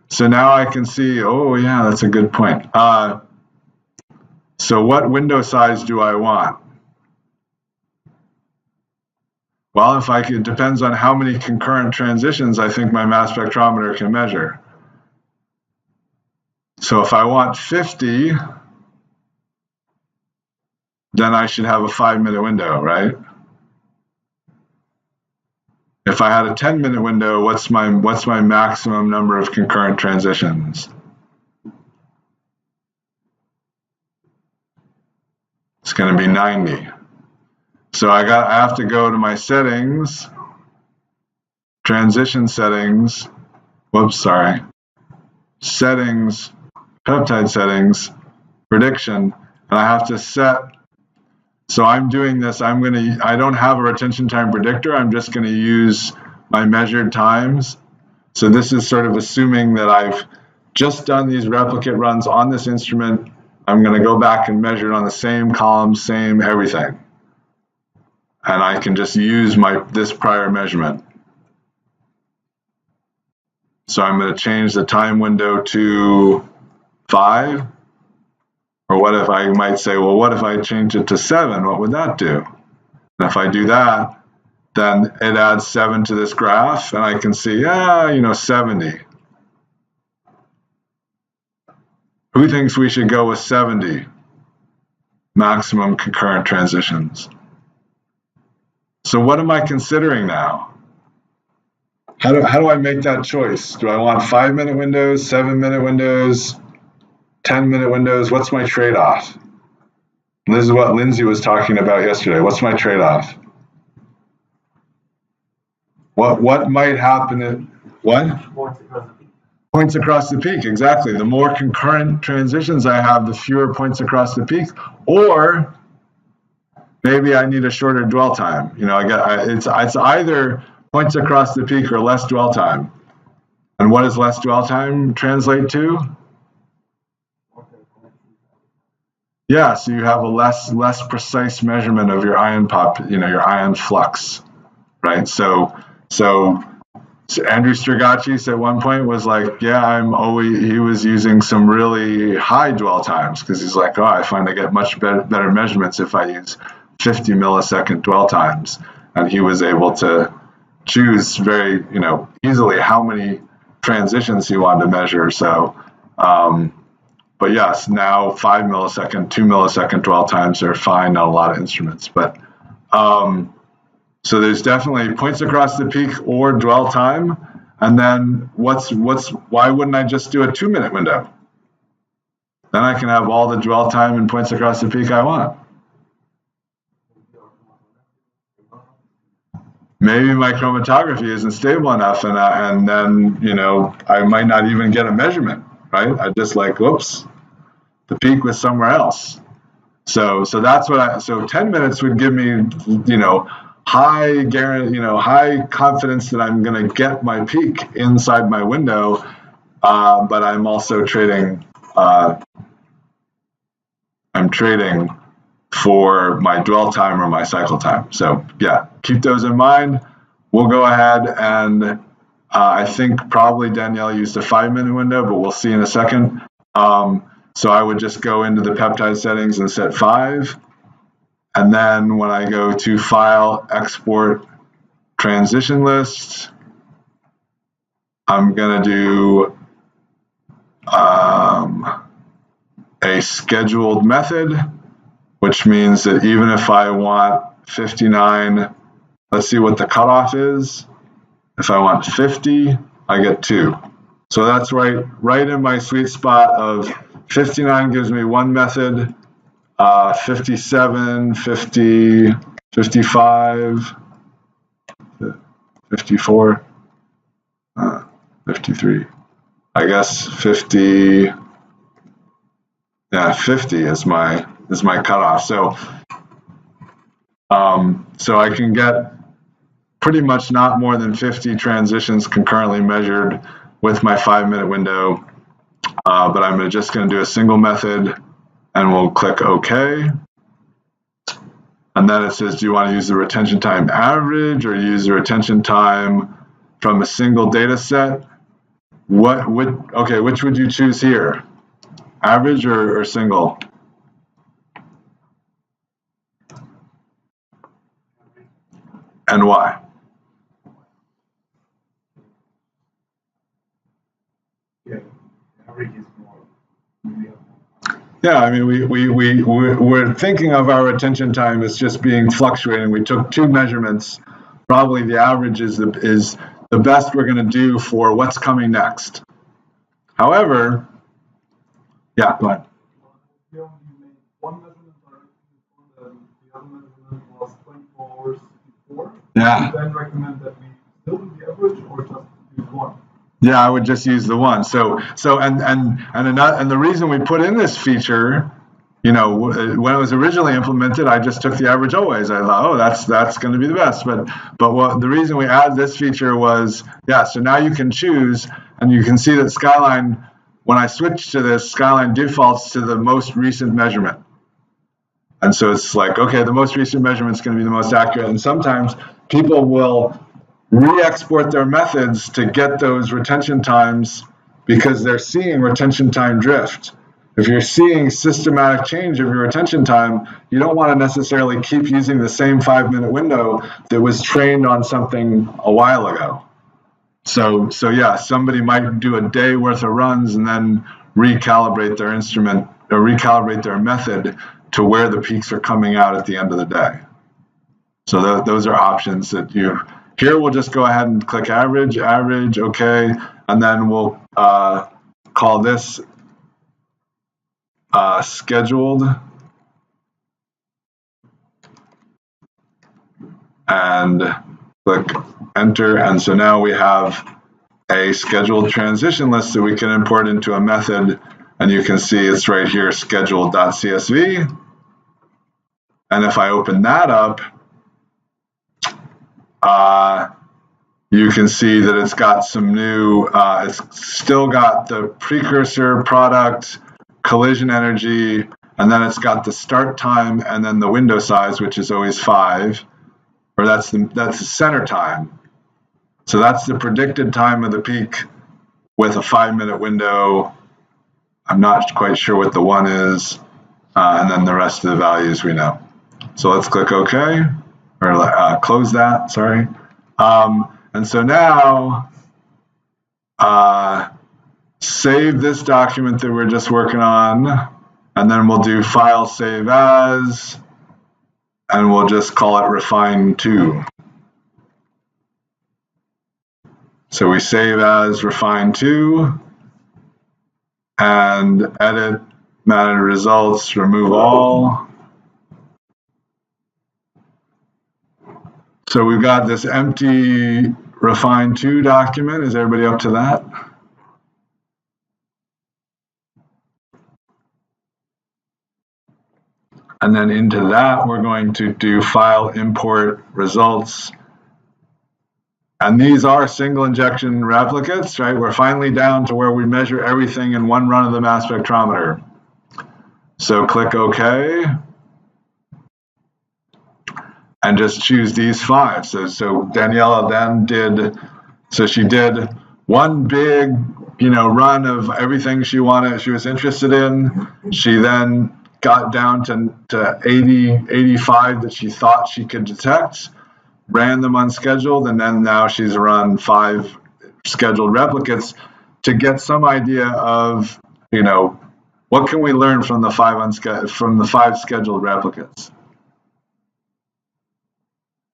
So now I can see, oh yeah, that's a good point. So what window size do I want? Well, it depends on how many concurrent transitions I think my mass spectrometer can measure. So if I want 50, then I should have a 5-minute window, right? If I had a 10-minute window, what's my maximum number of concurrent transitions? It's going to be 90. So I have to go to my settings, transition settings. Whoops, sorry. Settings, peptide settings, prediction, and I have to set. So I'm doing this. I don't have a retention time predictor. I'm just going to use my measured times. So this is sort of assuming that I've just done these replicate runs on this instrument. I'm going to go back and measure it on the same column, same everything. And I can just use this prior measurement. So I'm going to change the time window to 5. Or what if I might say, well, what if I change it to 7? What would that do? And if I do that, then it adds 7 to this graph, and I can see, 70. Who thinks we should go with 70 maximum concurrent transitions? So what am I considering now? How do I make that choice? Do I want 5-minute windows, 7-minute windows, 10-minute windows? What's my trade-off? This is what Lindsay was talking about yesterday. What's my trade-off? What might happen what? Points across the peak, exactly. The more concurrent transitions I have, the fewer points across the peak. Or maybe I need a shorter dwell time. It's either points across the peak or less dwell time. And what does less dwell time translate to? Yeah, so you have a less precise measurement of your ion your ion flux, right? So Andrew Strigacci at one point was like, yeah, he was using some really high dwell times because he's like, I find I get much better measurements if I use 50 millisecond dwell times. And he was able to choose very, easily how many transitions he wanted to measure. So, but yes, now 5 millisecond, 2 millisecond dwell times are fine on a lot of instruments. But so there's definitely points across the peak or dwell time. And then why wouldn't I just do a 2-minute window? Then I can have all the dwell time and points across the peak I want. Maybe my chromatography isn't stable enough, and then I might not even get a measurement, right? I just whoops, the peak was somewhere else. So that's what so 10 minutes would give me high confidence that I'm going to get my peak inside my window, but I'm also trading. I'm trading for my dwell time or my cycle time. So yeah, keep those in mind. We'll go ahead and I think probably Danielle used a 5-minute window, but we'll see in a second. So I would just go into the peptide settings and set 5. And then when I go to File, Export, Transition List, I'm going to do a scheduled method, which means that even if I want 59, let's see what the cutoff is. If I want 50, I get 2. So that's right in my sweet spot of 59 gives me one method, 57, 50, 55, 54, 53. I guess 50. Yeah, 50 is my cutoff. So so I can get pretty much not more than 50 transitions concurrently measured with my 5-minute window. But I'm just going to do a single method, and we'll click OK. And then it says, do you want to use the retention time average or use the retention time from a single data set? Which would you choose here? Average or single? And why? Yeah, average is more. Yeah, I mean, we're thinking of our retention time as just being fluctuating. We took 2 measurements probably the average is the best we're going to do for what's coming next. However, yeah, go ahead. You only made one measurement directly before, then the other measurement was 24 hours before. Yeah. Do you then recommend that we still do the average or just do one? Yeah, I would just use the one. So and the reason we put in this feature, you know, when it was originally implemented, I just took the average always. I thought, oh, that's going to be the best. But what the reason we added this feature was, yeah. So now you can choose, and you can see that Skyline, when I switch to this, Skyline defaults to the most recent measurement. And so it's like, okay, the most recent measurement is going to be the most accurate. And sometimes people will re-export their methods to get those retention times because they're seeing retention time drift. If you're seeing systematic change of your retention time, you don't want to necessarily keep using the same 5-minute window that was trained on something a while ago. So yeah, somebody might do a day worth of runs and then recalibrate their instrument or recalibrate their method to where the peaks are coming out at the end of the day. So those are options that you. Here we'll just go ahead and click average, okay, and then we'll call this scheduled, and click enter, and so now we have a scheduled transition list that we can import into a method, and you can see it's right here, scheduled.csv, and if I open that up, you can see that it's got some new, it's still got the precursor product, collision energy, and then it's got the start time and then the window size, which is always 5, or that's the center time. So that's the predicted time of the peak with a 5-minute window. I'm not quite sure what the 1 is, and then the rest of the values we know. So let's click OK, or close that, sorry. And so now, save this document that we're just working on, and then we'll do File Save As, and we'll just call it Refine 2. So we save as Refine 2, and edit, manage results, remove all. So we've got this empty Refine 2 document. Is everybody up to that? And then into that, we're going to do File, Import, Results. And these are single injection replicates, right? We're finally down to where we measure everything in one run of the mass spectrometer. So click OK. And just choose these 5. So Daniela then did, so she did one big, run of everything she wanted, she was interested in. She then got down to 80, 85 that she thought she could detect, ran them unscheduled, and then now she's run 5 scheduled replicates to get some idea of, what can we learn from the 5 scheduled replicates.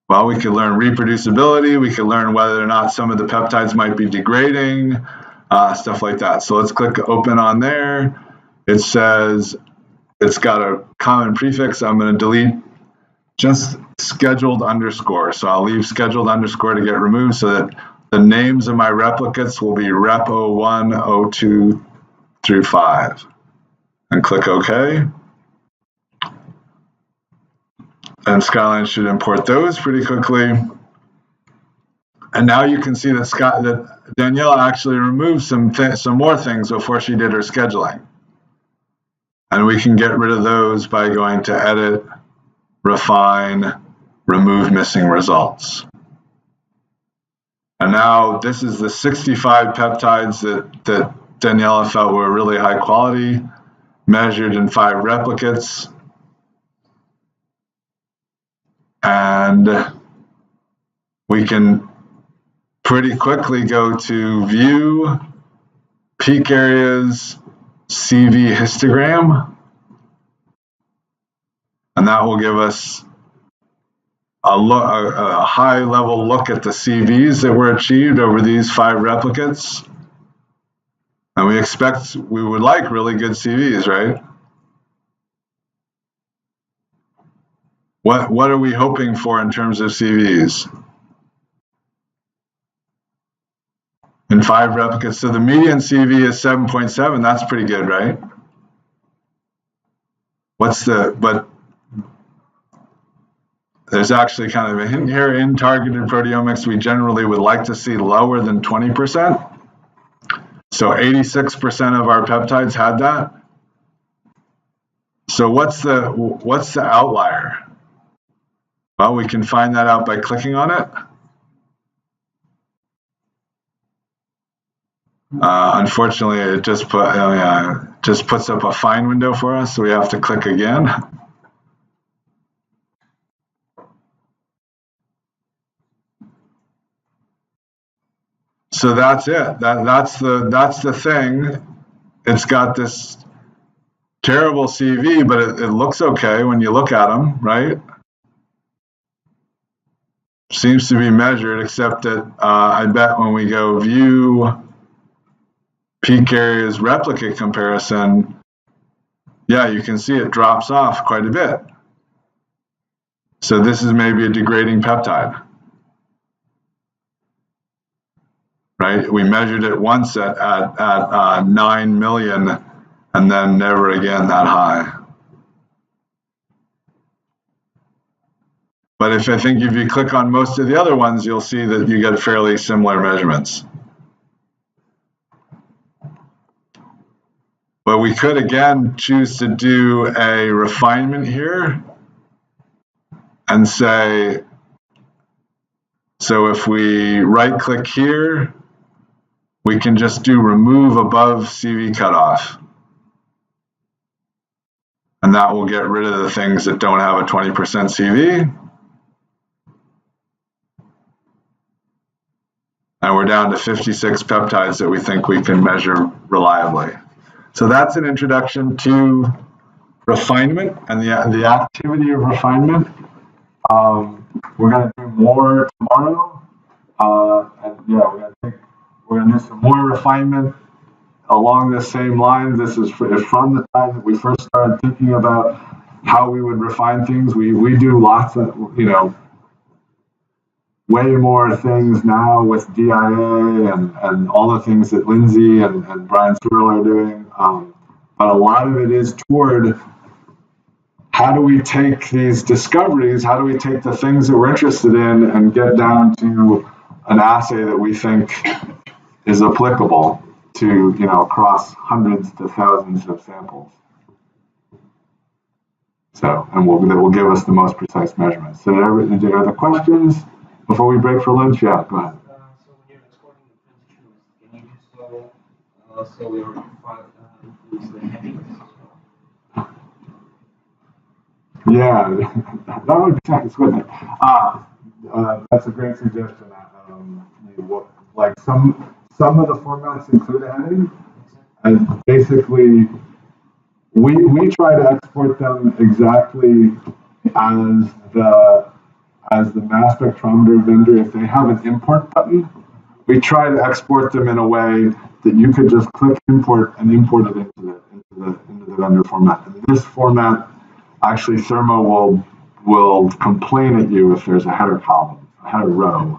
Well, we could learn reproducibility, we could learn whether or not some of the peptides might be degrading, stuff like that. So let's click open on there. It says it's got a common prefix. I'm going to delete just scheduled underscore. So I'll leave scheduled underscore to get removed so that the names of my replicates will be rep 01, 02 through 5. And click OK. And Skyline should import those pretty quickly. And now you can see that Daniela actually removed some more things before she did her scheduling. And we can get rid of those by going to Edit, Refine, Remove Missing Results. And now this is the 65 peptides that Daniela felt were really high quality, measured in 5 replicates. And we can pretty quickly go to View, Peak Areas, CV Histogram. And that will give us a high-level look at the CVs that were achieved over these 5 replicates. And we would like really good CVs, right? What are we hoping for in terms of CVs? In 5 replicates. So the median CV is 7.7. That's pretty good, right? But there's actually kind of a hint here. In targeted proteomics, we generally would like to see lower than 20%. So 86% of our peptides had that. So what's the outlier? Well, we can find that out by clicking on it. Unfortunately, it just puts up a find window for us, so we have to click again. So that's it. That's the thing. It's got this terrible CV, but it looks okay when you look at them, right? Seems to be measured, except that I bet when we go view peak areas replicate comparison, yeah, you can see it drops off quite a bit. So this is maybe a degrading peptide, right? We measured it once at 9 million and then never again that high. But I think if you click on most of the other ones, you'll see that you get fairly similar measurements. But we could again choose to do a refinement here and say, so if we right click here, we can just do remove above CV cutoff. And that will get rid of the things that don't have a 20% CV. And we're down to 56 peptides that we think we can measure reliably. So that's an introduction to refinement and the activity of refinement. We're going to do more tomorrow. And yeah, we're going to do some more refinement along the same lines. This is from the time that we first started thinking about how we would refine things. We do lots of, way more things now with DIA and all the things that Lindsay and Brian Searle are doing. But a lot of it is toward how do we take these discoveries, how do we take the things that we're interested in and get down to an assay that we think is applicable to, across hundreds to thousands of samples. So, and that will give us the most precise measurements. So are there other questions before we break for lunch? Yeah, go ahead. So when you're exporting the transitions, can you do so your file includes the headings as well? Yeah, that would be nice, wouldn't it? That's a great suggestion. Like some of the formats include a heading, and basically we try to export them exactly as the mass spectrometer vendor. If they have an import button, we try to export them in a way that you could just click import and import it into the vendor format. In this format, actually Thermo will complain at you if there's a header column, a header row.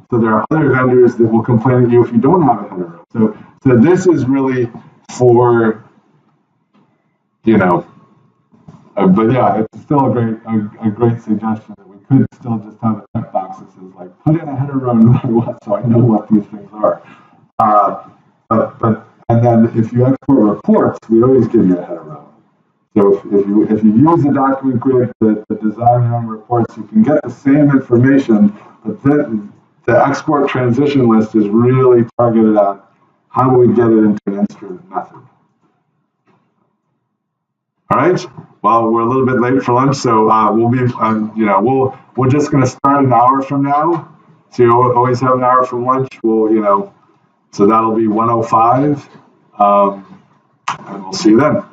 So there are other vendors that will complain at you if you don't have a header row. So this is really for, but yeah, it's still a great suggestion that we could still just have a checkbox that says like put in a header row no matter what, so I know what these things are. And then if you export reports, we always give you a header row. So if you use the document grid to design your own reports, you can get the same information, but then the export transition list is really targeted at how do we get it into an instrument method. All right. Well, we're a little bit late for lunch, so we'll be, we're just going to start an hour from now. So you always have an hour from lunch. So that'll be 1:05, and we'll see you then.